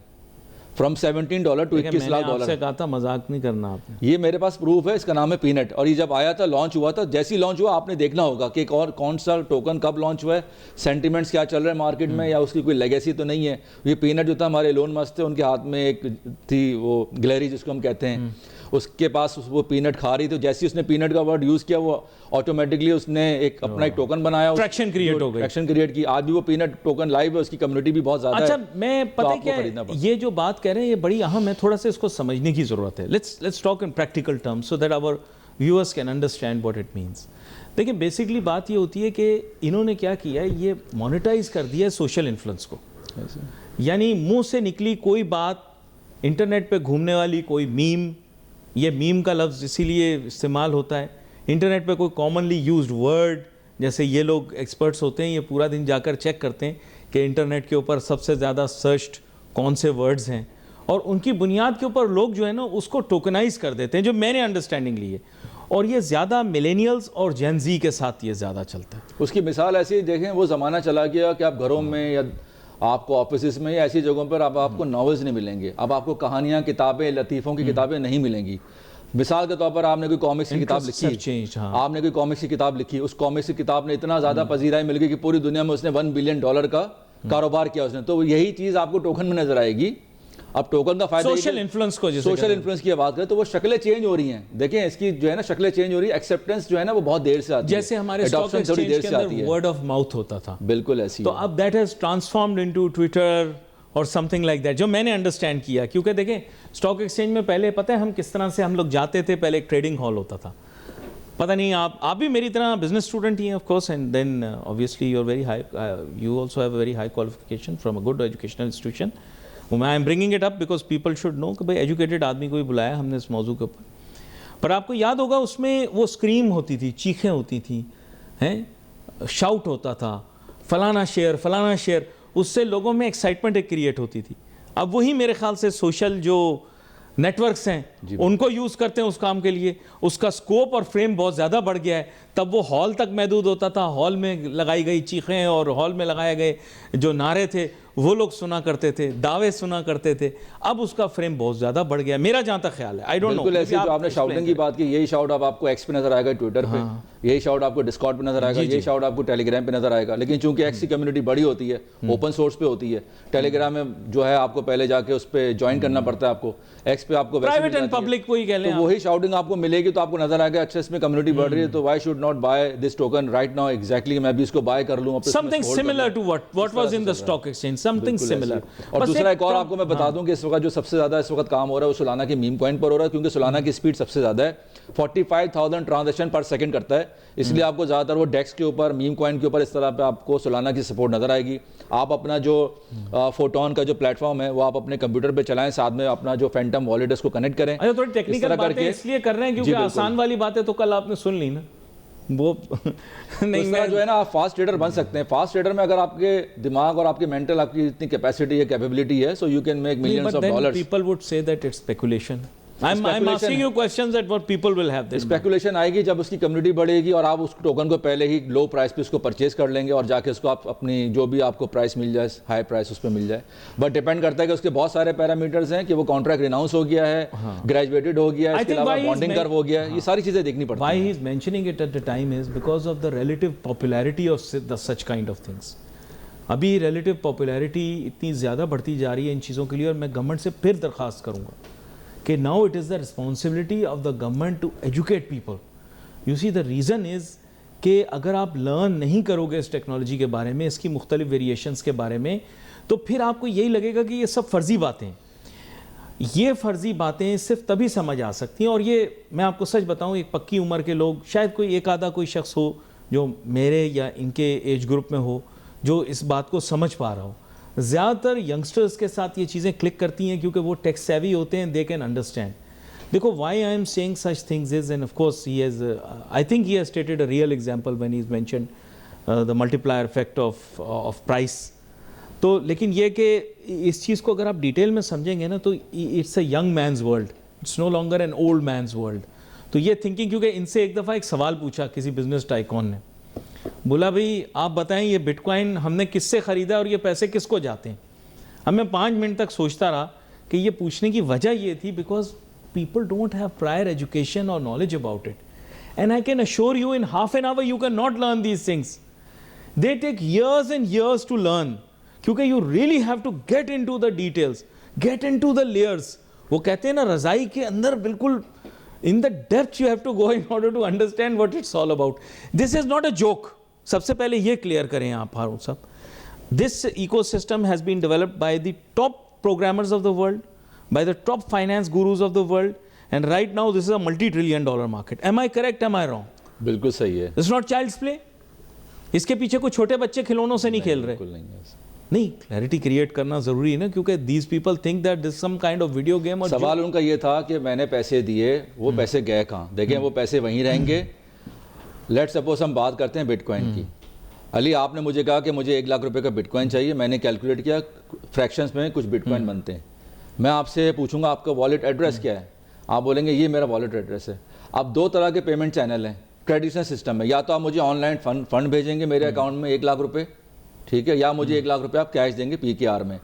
فرام $17 to $21 lakh. آپ سے کہا تھا مذاق نہیں کرنا آپ نے. یہ میرے پاس پروف ہے, اس کا نام ہے پینٹ, اور یہ جب آیا تھا لانچ ہوا تھا, جیسی لانچ ہوا آپ نے دیکھنا ہوگا کہ ایک اور کون سا ٹوکن کب لانچ ہوا ہے, سینٹیمنٹس کیا چل رہا ہے مارکیٹ میں, یا اس کی کوئی لیگیسی تو نہیں ہے. یہ پینٹ جو تھا ہمارے ایلون مسک تھے, ان کے ہاتھ میں ایک تھی وہ گلیری جس کو ہم کہتے ہیں, اس کے پاس وہ پینٹ کھا رہی, تو جیسے اس نے پینٹ کا ورڈ یوز کیا وہ آٹومیٹکلی اس نے ایک اپنا ایک ٹوکن بنایا, ٹریکشن کریٹ ہو گئی, ٹریکشن کریٹ کی. آج بھی وہ پینٹ ٹوکن لائیو ہے, اس کی کمیونٹی بھی بہت زیادہ ہے. اچھا میں پتہ کیا ہے, یہ جو بات کہہ رہے ہیں یہ بڑی اہم ہے, تھوڑا سا اس کو سمجھنے کی ضرورت ہے. Let's talk in practical terms so that our viewers can understand what it means. دیکھیں بیسکلی بات یہ ہوتی ہے کہ انہوں نے کیا کیا ہے, یہ مانیٹائز کر دیا ہے سوشل انفلوئنس کو. یعنی منہ سے نکلی کوئی بات, انٹرنیٹ پہ گھومنے والی کوئی میم, یہ میم کا لفظ اسی لیے استعمال ہوتا ہے, انٹرنیٹ پہ کوئی کامنلی یوزڈ ورڈ جیسے یہ لوگ ایکسپرٹس ہوتے ہیں, یہ پورا دن جا کر چیک کرتے ہیں کہ انٹرنیٹ کے اوپر سب سے زیادہ سرچڈ کون سے ورڈز ہیں, اور ان کی بنیاد کے اوپر لوگ جو ہے نا اس کو ٹوکنائز کر دیتے ہیں, جو میں نے انڈرسٹینڈنگ لی ہے, اور یہ زیادہ ملینیلز اور جین زی کے ساتھ یہ زیادہ چلتا ہے. اس کی مثال ایسی دیکھیں, وہ زمانہ چلا گیا کہ آپ گھروں میں یا آپ کو آفیسز میں یا ایسی جگہوں پر آپ کو ناولز نہیں ملیں گے, اب آپ کو کہانیاں, کتابیں, لطیفوں کی کتابیں نہیں ملیں گی. مثال کے طور پر آپ نے کوئی کامکس کی کتاب لکھی, آپ نے کوئی کامکس کی کتاب لکھی, اس کامکس کی کتاب نے اتنا زیادہ پذیرائی مل گئی کہ پوری دنیا میں اس نے $1 بلین کا کاروبار کیا اس نے, تو یہی چیز آپ کو ٹوکن میں نظر آئے گی. اب ٹوکن کا فائدہ سوشل انفلوئنس کو, سوشل انفلوئنس کی بات کریں تو وہ شکلیں چینج ہو رہی ہیں. دیکھیں اس کی جو ہے نا شکلیں چینج ہو رہی ہے, ایکسیپٹنس جو ہے نا وہ بہت دیر سے آتی ہے, جیسے ہمارے اسٹاک ایکسچینج کے اندر ورڈ آف ماؤتھ ہوتا تھا, بالکل ایسی, تو اب that has transformed into Twitter اور سم تھنگ لائک دیٹ, جو میں نے انڈرسٹینڈ کیا. کیونکہ دیکھیں اسٹاک ایکسچینج میں پہلے پتہ ہے ہم کس طرح سے ہم لوگ جاتے تھے, پہلے ایک ٹریڈنگ ہال ہوتا تھا, پتہ نہیں آپ بھی میری طرح بزنس اسٹوڈنٹ ہی ہیں of course, and then obviously you are very high, you also have a very high qualification from a good educational institution. I am bringing it up because people should know کہ بھائی ایجوکیٹڈ آدمی کو ہی بلایا ہم نے اس موضوع کے اوپر. پر آپ کو یاد ہوگا اس میں وہ اسکریم ہوتی تھی, چیخیں ہوتی تھیں, شاؤٹ ہوتا تھا, فلانا شیئر فلانا شیئر, اس سے لوگوں میں ایکسائٹمنٹ ایک کریٹ ہوتی تھی. اب وہی میرے خیال سے سوشل جو نیٹ ورکس ہیں ان کو یوز کرتے ہیں اس کام کے لیے, اس کا اسکوپ اور فریم بہت زیادہ بڑھ گیا ہے. تب وہ ہال تک محدود ہوتا تھا, ہال میں لگائی گئی چیخیں اور ہال میں لگائے گئے جو نعرے تھے وہ لوگ سنا کرتے تھے, دعوے سنا کرتے تھے. اب اس کا فریم بہت زیادہ بڑھ گیا میرا جہاں تک خیال ہے. آئی ڈونٹ نو, بالکل ایسے جو آپ نے شاؤٹنگ کی بات کی, یہی شاؤٹ اب آپ کو ایکس پہ نظر آئے گا, ٹویٹر پہ یہی شاؤٹ آپ کو ڈسکارڈ پہ نظر آئے گا, یہی شاؤٹ آپ کو ٹیلی گرام پہ نظر آئے گا. لیکن چونکہ ایکس کی کمیونٹی بڑی ہوتی ہے, اوپن سورس پہ ہوتی ہے, ٹیلی گرام میں جو ہے آپ کو پہلے جا کے اس پہ جوائن کرنا پڑتا ہے, آپ کو ایکس پہ آپ کو پرائیویٹ اینڈ پبلک وہی کہہ لیں, تو وہی شاؤٹنگ آپ کو ملے گی تو آپ کو نظر آئے گا اچھا اس میں کمیونٹی بڑھ رہی ہے, تو why should not by this token right now, exactly میں بھی اس کو بائی کر لوں. something similar to what was in the stock exchange, something similar. اور دوسرا ایک اور آپ کو میں بتا دوں کہ اس وقت جو سب سے زیادہ اس وقت کام ہو رہا ہے وہ سولانا کی میم کوائن پر ہو رہا ہے, کیونکہ سولانا کی اسپیڈ سب سے زیادہ ہے, 45,000 ٹرانزیکشن پر سیکنڈ کرتا ہے. اس لیے آپ کو زیادہ تر وہ ڈیکس کے اوپر, میم کوائن کے اوپر اس طرح پہ آپ کو سولانا کی سپورٹ نظر آئے گی. آپ اپنا جو فوٹون کا جو پلیٹ فارم ہے وہ آپ اپنے کمپیوٹر پہ چلائیں, ساتھ میں اپنا جو فینٹم والیٹ اس کو کنیکٹ کریں. اچھا تھوڑی ٹیکنیکل باتیں اس لیے کر رہے ہیں کیونکہ آسان والی باتیں تو کل آپ نے سن لی نا, وہ نہیں میں جو ہے نا آپ فاسٹ ٹریڈر بن سکتے ہیں. فاسٹ ٹریڈر میں اگر آپ کے دماغ اور آپ کی مینٹل آپ کی اتنی کیپیسٹی ہے, کیپیبلٹی ہے, so you can make millions of dollars. People would say that it's speculation. I'm asking you questions that what people will have this. Speculation آئے گی جب اس کی کمیونٹی بڑھے گی اور آپ اس ٹوکن کو پہلے ہی لو پرائس پہ اس کو پرچیز کر لیں گے اور جا کے اس کو آپ اپنی جو بھی آپ کو پرائس مل جائے, ہائی پرائس اس پہ مل جائے. بٹ ڈیپینڈ کرتا ہے کہ اس کے بہت سارے پیرامیٹرز ہیں کہ وہ کانٹریکٹ ریناؤنس ہو گیا ہے, گریجویٹڈ ہو گیا ہے, اس کے علاوہ بانڈنگ کرو ہو گیا ہے, یہ ساری چیزیں دیکھنی پڑتی ہیں. Why he is mentioning it at the time is because of the relative popularity of such kind of things. ابھی ریلیٹیو پاپولیرٹی اتنی زیادہ بڑھتی جا رہی ہے ان چیزوں کے لیے, اور میں گورنمنٹ سے پھر درخواست کروں گا کہ now it is the responsibility of the government to educate people. You see the reason is کہ اگر آپ لرن نہیں کرو گے اس ٹیکنالوجی کے بارے میں, اس کی مختلف ویریشنز کے بارے میں, تو پھر آپ کو یہی لگے گا کہ یہ سب فرضی باتیں. یہ فرضی باتیں صرف تبھی سمجھ آ سکتی ہیں, اور یہ میں آپ کو سچ بتاؤں, ایک پکی عمر کے لوگ, شاید کوئی ایک آدھا کوئی شخص ہو جو میرے یا ان کے ایج گروپ میں ہو جو اس بات کو سمجھ پا رہا ہو. زیادہ تر ینگسٹرز کے ساتھ یہ چیزیں کلک کرتی ہیں کیونکہ وہ ٹیک سیوی ہوتے ہیں, دے کین انڈرسٹینڈ. دیکھو why I am seeing such things is, and of course he has, I think he has stated a real example when he is mentioned the multiplier effect of price. تو لیکن یہ کہ اس چیز کو اگر آپ ڈیٹیل میں سمجھیں گے نا تو it's a young man's world, it's no longer an old man's world. تو یہ تھنکنگ, کیونکہ ان سے ایک دفعہ ایک سوال پوچھا کسی بزنس ٹائکون نے, بولا بھائی آپ بتائیں یہ بٹ کوائن ہم نے کس سے خریدا اور یہ پیسے کس کو جاتے ہیں. اب میں 5 منٹ تک سوچتا رہا کہ یہ پوچھنے کی وجہ یہ تھی because people don't have prior education اور knowledge about it, and I can assure you in half an hour you can not learn these things. They take years and years to learn, کیونکہ you really have to get into the details, get into the layers. وہ کہتے ہیں نا رضائی کے اندر بالکل in the depth you have to go in order to understand what it's all about. This is not a joke. سب سے پہلے یہ کلیئر کریں آپ ہارون صاحب. This ecosystem has been developed by the top programmers of the world, by the top finance gurus of the world, and right now this is a multi-trillion-dollar market. Am I correct? Am I wrong? بالکل صحیح ہے. This is not child's play. اس کے پیچھے کوئی چھوٹے بچے کھلونوں سے نہیں کھیل رہے. بالکل نہیں ہے. نہیں, کلیئرٹی کریٹ کرنا ضروری ہے نا, کیونکہ these people think that this some kind of video game. اور سوال ان کا یہ تھا کہ میں نے پیسے دیے, وہ پیسے گئے کہاں. دیکھیں وہ پیسے وہیں رہیں گے, لیٹ سپوز ہم بات کرتے ہیں بٹ کوائن کی. علی آپ نے مجھے کہا کہ مجھے 1 لاکھ روپے کا بٹ کوائن چاہیے, میں نے کیلکولیٹ کیا فریکشنز میں کچھ بٹ کوائن بنتے ہیں. میں آپ سے پوچھوں گا آپ کا والیٹ ایڈریس کیا ہے, آپ بولیں گے یہ میرا والیٹ ایڈریس ہے. اب 2 طرح کے پیمنٹ چینل ہیں ٹریڈیشنل سسٹم میں, یا تو آپ مجھے آن لائن فنڈ بھیجیں گے میرے اکاؤنٹ میں 1 لاکھ روپے, ٹھیک ہے, یا مجھے 1 لاکھ روپے آپ کیش دیں گے PKR میں.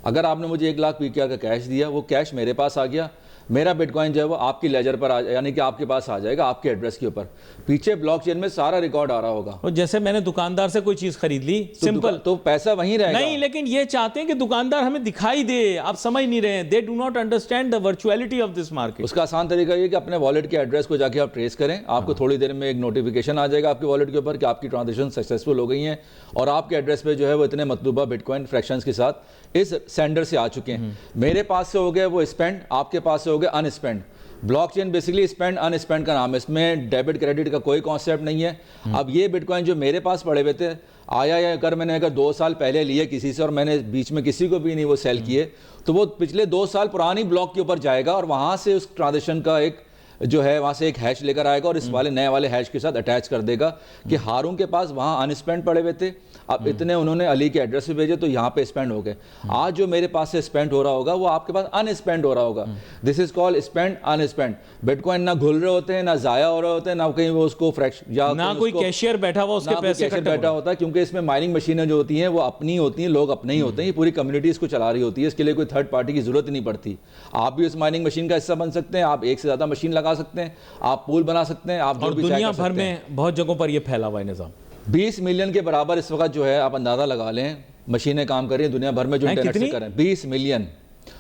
اگر آپ نے مجھے 1 لاکھ PKR کا کیش دیا, وہ کیش میرے پاس آ گیا, میرا بٹ کوائن جو ہے وہ آپ کی لیجر پر یعنی کہ آپ کے پاس آ جائے گا آپ کے ایڈریس کے اوپر. پیچھے بلاک چین میں سارا ریکارڈ آ رہا ہوگا. اور جیسے میں نے دکاندار سے کوئی چیز خرید لی سمپل, تو پیسہ وہیں رہے گا. نہیں, لیکن یہ چاہتے ہیں کہ دکاندار ہمیں دکھائی دے, آپ سمجھ نہیں رہے ہیں. They do not understand the virtuality of this market. اس کا آسان طریقہ یہ کہ اپنے والیٹ کے ایڈریس کو جا کے آپ ٹریس کریں, آپ کو تھوڑی دیر میں ایک نوٹیفیکیشن آ جائے گا آپ کے والیٹ کے اوپر کہ آپ کی ٹرانزیکشن سکسیسفل ہو گئی ہیں اور آپ کے ایڈریس پہ جو ہے وہ اتنے مطلوبہ بٹ کوائن فریکشنز کے ساتھ اس سینڈر سے آ چکے ہیں. میرے پاس سے ہو گئے وہ اسپینڈ, آپ کے پاس سے ہو گئے unspent. Blockchain basically spent unspent کا نام ہے, اس میں ڈیبٹ کریڈٹ کا کوئی کانسیپٹ نہیں ہے. اب یہ بٹ کوائن جو میرے پاس پڑے ہوئے تھے, آیا یا اگر میں نے 2 سال پہلے لیے کسی سے اور میں نے بیچ میں کسی کو بھی نہیں وہ سیل کیے, تو وہ پچھلے 2 سال پرانی بلاک کے اوپر جائے گا اور وہاں سے اس ٹرانزیکشن کا ایک جو ہے وہاں سے ایک ہیش لے کر آئے گا اور اس والے نئے والے ہیش کے ساتھ اٹیچ کر دے گا کہ ہارون کے پاس وہاں ان اسپینڈ پڑے ہوئے تھے, اب اتنے انہوں نے علی کے ایڈریس پہ بھیجے تو یہاں پہ اسپینڈ ہو گئے. آج جو میرے پاس سے اسپینڈ ہو رہا ہوگا وہ آپ کے پاس ان اسپینڈ ہو رہا ہوگا. This is call spent unspent. Bitcoin نہ گھل رہے ہوتے ہیں, نہ ضائع ہو رہے ہوتے ہیں, نہ کہیں وہ اس کو یا نہ کوئی کیشیئر بیٹھا ہوا اس کے پیسے بیٹھا ہوتا ہے, کیونکہ اس میں مائننگ مشینیں جو ہوتی ہیں وہ اپنی ہوتی ہیں, لوگ اپنے ہی ہوتے ہیں, یہ پوری کمیونٹی اس کو چلا رہی ہوتی ہے, اس کے لیے کوئی تھرڈ پارٹی کی ضرورت نہیں پڑتی. آپ بھی اس مائننگ مشین کا حصہ بن سکتے ہیں, آپ ایک سے زیادہ مشین لگا سکتے ہیں, آپ پول بنا سکتے ہیں, آپ اور دنیا بھر میں بہت جگہوں پر یہ پھیلا ہوا ہے نظام. 20 ملین کے برابر اس وقت جو ہے آپ اندازہ لگا لیں مشینیں کام کر رہی ہیں دنیا بھر میں جو انٹرنیٹ سے کریں. 20 ملین,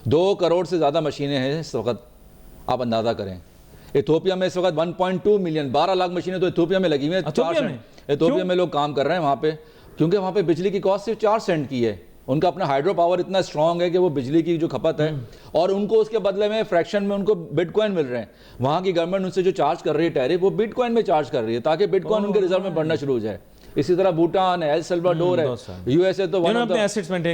2 کروڑ سے زیادہ مشینیں ہیں اس وقت, آپ اندازہ کریں. ایتھوپیا میں اس وقت 1.2 ملین 12 لاکھ مشینیں تو ایتھوپیا میں لگی ہوئی ہیں. ایتھوپیا میں لوگ کام کر رہے ہیں وہاں پہ, کیونکہ وہاں پہ بجلی کی کاسٹ صرف 4 سینٹ کی ہے. ان کا اپنا ہائیڈرو پاور اتنا اسٹرانگ ہے کہ وہ بجلی کی جو کھپت ہے اور ان کو اس کے بدلے میں فریکشن میں ان کو بٹ کوائن مل رہے ہیں. وہاں کی گورنمنٹ ان سے جو چارج کر رہی ہے ٹیرف, وہ بٹ کوائن میں چارج کر رہی ہے تاکہ بٹ کوائن ان کے ریزرو میں بڑھنا شروع ہو جائے. اسی طرح بھوٹان ہے, ایل سلواڈور ہے, یو ایس اے تو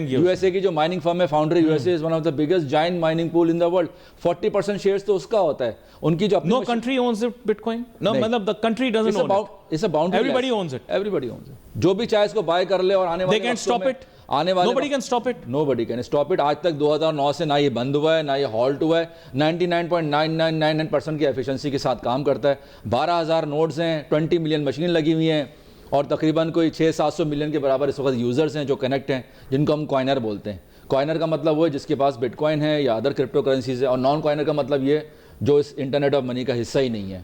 یو ایس اے کی جو مائننگ فرم ہے foundry, U S A is one of the biggest giant mining pool in the world. 40% shares تو اس کا ہوتا ہے. ان کی جو no country owns bitcoin, no مطلب the country doesn't own it, it's a boundary, everybody owns it, everybody owns it. جو بھی چاہے اس کو بائی کر لے اور آنے والے they can't stop it, nobody can stop it. Nobody can stop it. آج تک 2009 سے نہ یہ بند ہوا ہے نہ یہ ہالٹ ہوا ہے. 99.9999% کی ایفیشنسی کے ساتھ کام کرتا ہے. 12,000 نوڈز ہیں, 20 ملین مشینیں لگی ہوئی ہیں اور تقریباً کوئی 600-700 ملین کے برابر اس وقت یوزرز ہیں جو کنیکٹ ہیں, جن کو ہم کوائنر بولتے ہیں. کوائنر کا مطلب وہ ہے جس کے پاس بٹ کوائن ہے یا ادر کرپٹو کرنسیز ہے, اور نان کوائنر کا مطلب یہ جو اس انٹرنیٹ آف منی کا حصہ ہی نہیں ہے.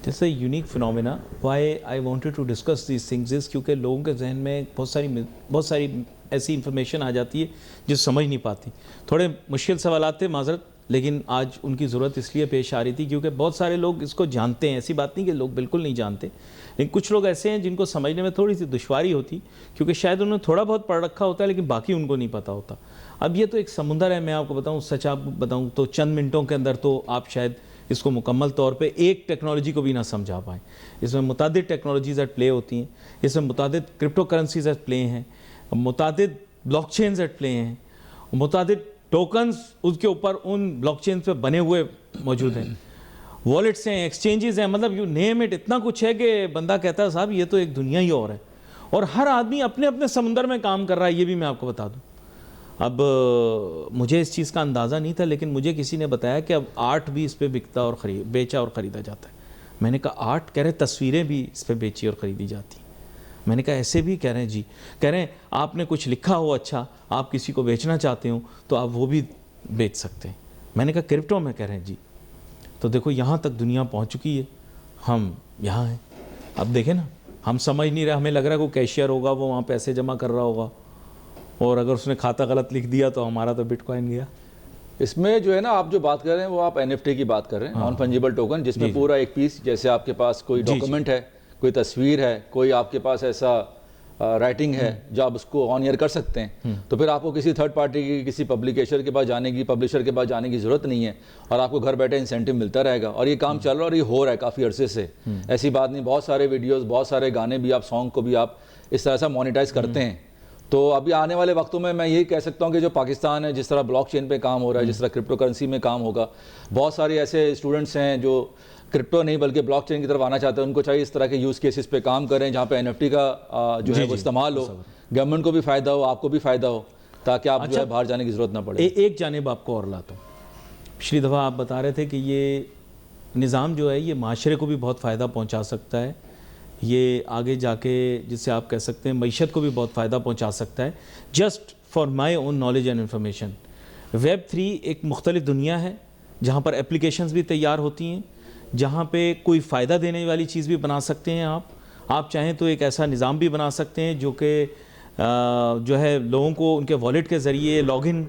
This is a unique phenomena. Why I wanted to discuss these things is کیونکہ لوگوں کے ذہن میں بہت ساری ایسی انفارمیشن آ جاتی ہے جو سمجھ نہیں پاتی. تھوڑے مشکل سوالات تھے, معذرت, لیکن آج ان کی ضرورت اس لیے پیش آ رہی تھی کیونکہ بہت سارے لوگ اس کو جانتے ہیں. ایسی بات نہیں کہ لوگ بالکل نہیں جانتے, لیکن کچھ لوگ ایسے ہیں جن کو سمجھنے میں تھوڑی سی دشواری ہوتی کیونکہ شاید انہوں نے تھوڑا بہت پڑھ رکھا ہوتا ہے لیکن باقی ان کو نہیں پتہ ہوتا. اب یہ تو ایک سمندر ہے, میں آپ کو بتاؤں, سچ آپ بتاؤں تو چند منٹوں کے اندر تو آپ شاید اس کو مکمل طور پہ ایک ٹیکنالوجی کو بھی نہ سمجھا پائیں. اس میں متعدد ٹیکنالوجیز ایٹ پلے ہوتی ہیں, اس میں متعدد کرپٹو کرنسیز ایٹ پلے ہیں, متعدد بلاک چینز ایٹ پلے ہیں, متعدد ٹوکنز اس کے اوپر ان بلاک چینز پہ بنے ہوئے موجود ہیں, والیٹس ہیں, ایکسچینجز ہیں, مطلب یو نیم اٹ. اتنا کچھ ہے کہ بندہ کہتا ہے صاحب یہ تو ایک دنیا ہی اور ہے, اور ہر آدمی اپنے اپنے سمندر میں کام کر رہا ہے. یہ بھی میں آپ کو بتا دوں, اب مجھے اس چیز کا اندازہ نہیں تھا لیکن مجھے کسی نے بتایا کہ اب آرٹ بھی اس پہ بکتا اور بیچا اور خریدا جاتا ہے. میں نے کہا آرٹ؟ کہہ رہے تصویریں بھی اس پہ بیچی اور خریدی جاتی ہیں. میں نے کہا ایسے بھی؟ کہہ رہے ہیں جی. کہہ رہے ہیں آپ نے کچھ لکھا ہو اچھا, آپ کسی کو بیچنا چاہتے ہو تو آپ وہ بھی بیچ سکتے ہیں. میں نے کہا کرپٹو میں؟ کہہ رہے ہیں جی. تو دیکھو یہاں تک دنیا پہنچ چکی ہے, ہم یہاں ہیں. اب دیکھیں نا, ہم سمجھ نہیں رہے, ہمیں لگ رہا ہے کوئی کیشیئر ہوگا وہ وہاں پیسے جمع کر رہا ہوگا اور اگر اس نے کھاتا غلط لکھ دیا تو ہمارا تو بٹ کوائن گیا. اس میں جو ہے نا آپ جو بات کر رہے ہیں وہ آپ NFT کی بات کر رہے ہیں, نان فنجیبل ٹوکن, جس میں پورا ایک پیس, جیسے آپ کے پاس کوئی ڈاکومنٹ ہے, کوئی تصویر ہے, کوئی آپ کے پاس ایسا رائٹنگ ہے جو آپ اس کو آن ایئر کر سکتے ہیں, تو پھر آپ کو کسی تھرڈ پارٹی کی, کسی پبلیشر کے پاس جانے کی ضرورت نہیں ہے, اور آپ کو گھر بیٹھے انسینٹیو ملتا رہے گا. اور یہ کام چل رہا ہے اور یہ ہو رہا ہے کافی عرصے سے. ایسی بات نہیں, بہت سارے ویڈیوز, بہت سارے گانے بھی آپ, سانگ کو بھی آپ اس طرح سے مانیٹائز کرتے ہیں. تو ابھی آنے والے وقتوں میں یہی کہہ سکتا ہوں کہ جو پاکستان ہے, جس طرح بلاک چین پہ کام ہو رہا ہے, جس طرح کرپٹو کرنسی میں کام ہوگا, بہت سارے ایسے اسٹوڈنٹس ہیں جو کرپٹو نہیں بلکہ بلاک چین کی طرف آنا چاہتے ہیں، ان کو چاہیے اس طرح کے یوز کیسز پہ کام کریں جہاں پہ NFT کا جو ہے وہ استعمال ہو، گورنمنٹ کو بھی فائدہ ہو، آپ کو بھی فائدہ ہو، تاکہ آپ جو ہے باہر جانے کی ضرورت نہ پڑے۔ ایک جانب آپ کو اور لاتا ہوں، پچھلی دفعہ آپ بتا رہے تھے کہ یہ نظام جو ہے یہ معاشرے کو بھی بہت فائدہ پہنچا سکتا ہے، یہ آگے جا کے جس سے آپ کہہ سکتے ہیں معیشت کو بھی بہت فائدہ پہنچا سکتا ہے۔ Just for my own knowledge and information, web 3 ایک مختلف دنیا ہے جہاں پر اپلیکیشنز بھی تیار ہوتی ہیں، جہاں پہ کوئی فائدہ دینے والی چیز بھی بنا سکتے ہیں آپ چاہیں تو ایک ایسا نظام بھی بنا سکتے ہیں جو کہ جو ہے لوگوں کو ان کے والیٹ کے ذریعے لاگ ان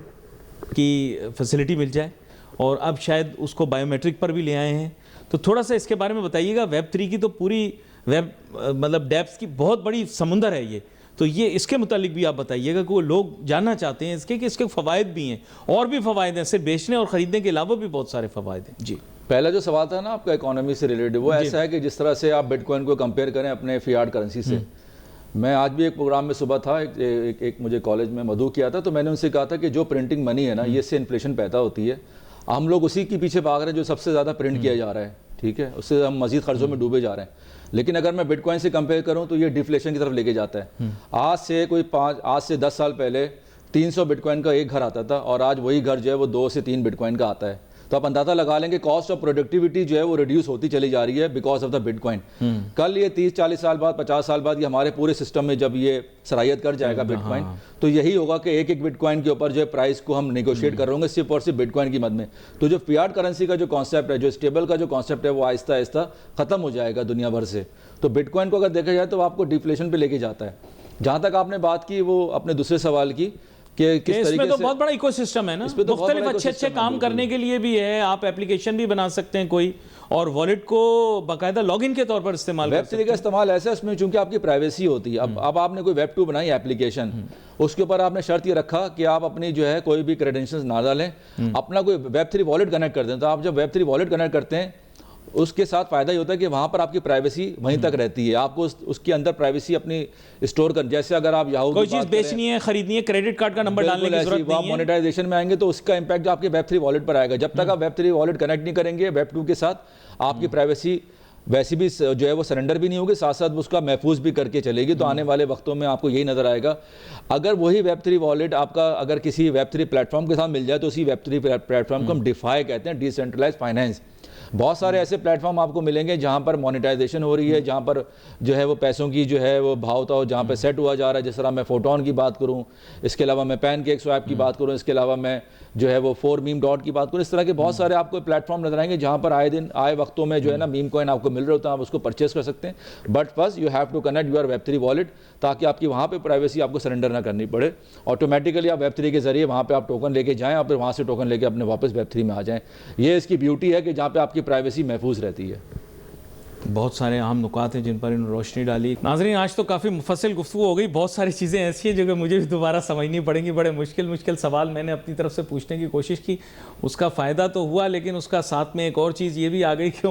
کی فیسلٹی مل جائے، اور اب شاید اس کو بائیو میٹرک پر بھی لے آئے ہیں۔ تو تھوڑا سا اس کے بارے میں بتائیے گا، ویب 3 کی تو پوری ویب مطلب ڈیپس کی بہت بڑی سمندر ہے یہ، تو یہ اس کے متعلق بھی آپ بتائیے گا کہ وہ لوگ جاننا چاہتے ہیں اس کے کہ اس کے فوائد بھی ہیں، اور بھی فوائد ہیں، صرف بیچنے اور خریدنے کے علاوہ بھی بہت سارے فوائد ہیں۔ جی پہلا جو سوال تھا نا آپ کا اکانومی سے ریلیٹڈ، وہ ایسا ہے کہ جس طرح سے آپ بٹ کوائن کو کمپیئر کریں اپنے فیاٹ کرنسی سے۔ میں آج بھی ایک پروگرام میں صبح تھا، ایک مجھے کالج میں مدعو کیا تھا، تو میں نے ان سے کہا تھا کہ جو پرنٹنگ منی ہے نا، یہ سے انفلیشن پیدا ہوتی ہے، ہم لوگ اسی کے پیچھے بھاگ رہے ہیں جو سب سے زیادہ پرنٹ کیا جا رہا ہے، ٹھیک ہے، اس سے ہم مزید قرضوں میں ڈوبے جا رہے ہیں۔ لیکن اگر میں بٹ کوائن سے کمپیئر کروں تو یہ ڈیفلیشن کی طرف لے کے جاتا ہے۔ آج سے 10 سال پہلے 300 بٹ کوائن کا ایک گھر آتا تھا، اور آج وہی گھر جو ہے وہ 2 سے 3 بٹ کوائن کا آتا ہے۔ تو آپ اندازہ لگا لیں کہ کاسٹ آف پروڈکٹیوٹی جو ہے وہ ریڈیوس ہوتی چلی جا رہی ہے because of the but coin. کل یہ 30-40 سال بعد، 50 سال بعد یہ ہمارے پورے سسٹم میں جب یہ صلاحیت کر جائے گا بٹ کوائن، تو یہی ہوگا کہ ایک بٹ کوائن کے اوپر جو ہے پرائز کو ہم نیگوشیٹ کر رہے ہوں گے صرف اور صرف بٹ کوائن کی مد میں۔ تو جو فیاٹ کرنسی کا جو کانسیپٹ ہے، جو اسٹیبل کا جو کانسیپٹ ہے، وہ آہستہ آہستہ ختم ہو جائے گا دنیا بھر سے۔ تو بٹ کوائن کو اگر دیکھا جائے تو آپ کو ڈیفلیشن پہ لے کے جاتا ہے۔ جہاں تک آپ نے بات کی وہ اپنے دوسرے سوال کی کہ کس طریقے سے، اس میں تو بہت بڑا ایکو سسٹم ہے نا، مختلف اچھے کام کرنے کے لیے بھی ہے، آپ اپلیکیشن بھی بنا سکتے ہیں کوئی، اور والیٹ کو باقاعدہ لاگ ان کے طور پر استعمال کر سکتے ہیں۔ ویب 3 کا استعمال ایسا ہے اس میں چونکہ آپ کی پرائیویسی ہوتی ہے۔ اب آپ نے کوئی ویب 2 بنائی اپلیکیشن، اس کے اوپر آپ نے شرط یہ رکھا کہ آپ اپنی جو ہے کوئی بھی کریڈینشلز نہ ڈالیں، اپنا کوئی ویب 3 والیٹ کنیکٹ کر دیں۔ تو آپ جب ویب 3 والیٹ کنیکٹ کرتے ہیں اس کے ساتھ فائدہ یہ ہوتا ہے کہ وہاں پر آپ کی پرائیویسی وہیں تک رہتی ہے، آپ کو اس کے اندر پرائیویسی اپنی اسٹور کر، جیسے اگر آپ یاہو کوئی چیز بیچنی ہے، خریدنی ہے، کریڈٹ کارڈ کا نمبر ڈالنے کی ضرورت نہیں ہے۔ مونیٹائزیشن میں آئیں گے تو اس کا امپیکٹ آپ کے ویب 3 والیٹ پر آئے گا۔ جب تک آپ ویب 3 والیٹ کنیکٹ نہیں کریں گے ویب 2 کے ساتھ، آپ کی پرائیویسی ویسی بھی جو ہے وہ سرنڈر بھی نہیں ہوگی، ساتھ ساتھ اس کا محفوظ بھی کر کے چلے گی۔ تو آنے والے وقتوں میں آپ کو یہی نظر آئے گا، اگر وہی ویب 3 والیٹ آپ کا اگر کسی ویب 3 پلیٹ فارم کے ساتھ مل جائے تو اسی ویب 3 پلیٹ فارم کو ہم ڈیفائی کہتے ہیں، ڈی سینٹرلائز فائنینس۔ بہت سارے ایسے پلیٹ فارم آپ کو ملیں گے جہاں پر مونیٹائزیشن ہو رہی ہے، جہاں پر جو ہے وہ پیسوں کی جو ہے وہ بھاؤ تھا جہاں پہ سیٹ ہوا جا رہا ہے، جس طرح میں فوٹون کی بات کروں، اس کے علاوہ میں پین کیک سویپ کی بات کروں، اس کے علاوہ میں جو ہے وہ 4 میم ڈاٹ کی بات کروں۔ اس طرح کے بہت سارے آپ کو پلیٹ فارم نظر آئیں گے جہاں پر آئے دن آئے وقتوں میں جو ہے نا میم کوائن آپ کو مل رہے ہوتے ہیں، آپ اس کو پرچیز کر سکتے ہیں۔ But first you have to connect your web 3 wallet, تاکہ آپ کی وہاں پہ پرائیویسی آپ کو سرنڈر نہ کرنی پڑے، آٹومیٹیکلی آپ ویب 3 کے ذریعے وہاں پہ آپ ٹوکن لے کے جائیں اور پھر وہاں سے ٹوکن لے کے اپنے واپس ویب 3 میں آ جائیں۔ یہ اس کی بیوٹی ہے کہ جہاں پہ آپ کی پرائیویسی محفوظ رہتی ہے۔ بہت سارے اہم نکات ہیں جن پر انہوں نے روشنی ڈالی۔ ناظرین، آج تو کافی مفصل گفتگو ہو گئی، بہت ساری چیزیں ایسی ہیں جو کہ مجھے بھی دوبارہ سمجھنی پڑیں گی، بڑے مشکل سوال میں نے اپنی طرف سے پوچھنے کی کوشش کی، اس کا فائدہ تو ہوا، لیکن اس کا ساتھ میں ایک اور چیز یہ بھی آ گئی کہ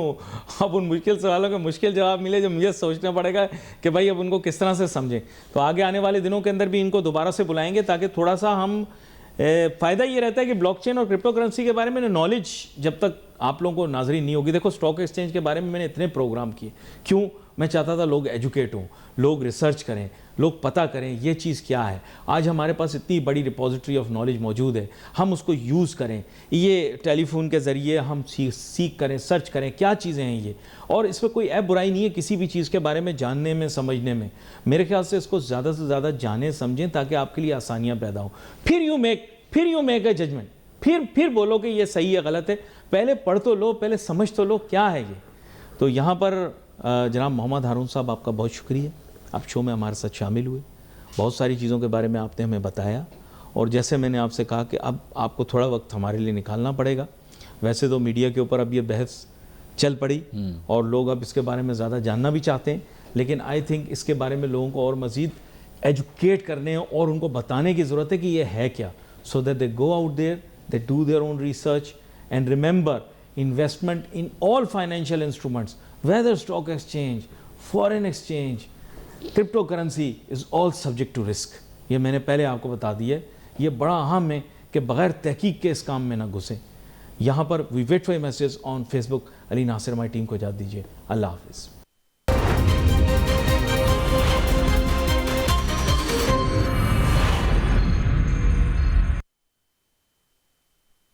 اب ان مشکل سوالوں کے مشکل جواب ملے جو مجھے سوچنا پڑے گا کہ بھائی اب ان کو کس طرح سے سمجھیں۔ تو آگے آنے والے دنوں کے اندر بھی ان کو دوبارہ سے بلائیں گے تاکہ تھوڑا سا ہم فائدہ یہ رہتا ہے کہ بلاک چین اور کرپٹو کرنسی کے بارے میں نالج جب تک آپ لوگوں کو ناظرین نہیں ہوگی۔ دیکھو اسٹاک ایکسچینج کے بارے میں میں نے اتنے پروگرام کیے، کیوں؟ میں چاہتا تھا لوگ ایجوکیٹ ہوں، لوگ ریسرچ کریں، لوگ پتہ کریں یہ چیز کیا ہے۔ آج ہمارے پاس اتنی بڑی ریپوزیٹری آف نالج موجود ہے، ہم اس کو یوز کریں، یہ ٹیلی فون کے ذریعے ہم سیکھ کریں، سرچ کریں کیا چیزیں ہیں یہ، اور اس میں کوئی عیب برائی نہیں ہے کسی بھی چیز کے بارے میں جاننے میں، سمجھنے میں۔ میرے خیال سے اس کو زیادہ سے زیادہ جانیں، سمجھیں تاکہ آپ کے لیے آسانیاں پیدا ہوں۔ پھر یو میک اے ججمنٹ، پھر بولو کہ یہ صحیح ہے غلط ہے، پہلے پڑھ تو لو، پہلے سمجھ تو لو کیا ہے یہ۔ تو یہاں پر جناب محمد ہارون صاحب آپ کا بہت شکریہ، آپ شو میں ہمارے ساتھ شامل ہوئے، بہت ساری چیزوں کے بارے میں آپ نے ہمیں بتایا، اور جیسے میں نے آپ سے کہا کہ اب آپ کو تھوڑا وقت ہمارے لیے نکالنا پڑے گا۔ ویسے تو میڈیا کے اوپر اب یہ بحث چل پڑی اور لوگ اب اس کے بارے میں زیادہ جاننا بھی چاہتے ہیں، لیکن آئی تھنک اس کے بارے میں لوگوں کو اور مزید ایجوکیٹ کرنے اور ان کو بتانے کی ضرورت ہے کہ یہ ہے کیا، so that they go out there, they do their own research, and remember, investment in all financial instruments, whether stock exchange, foreign exchange, cryptocurrency, is all subject to risk. یہ میں نے پہلے آپ کو بتا دیا ہے، یہ بڑا اہم ہے کہ بغیر تحقیق کے اس کام میں نہ گھسیں۔ یہاں پر we wait for messages on Facebook. Ali Nasir ہماری ٹیم کو اجازت دیجیے. اللہ حافظ.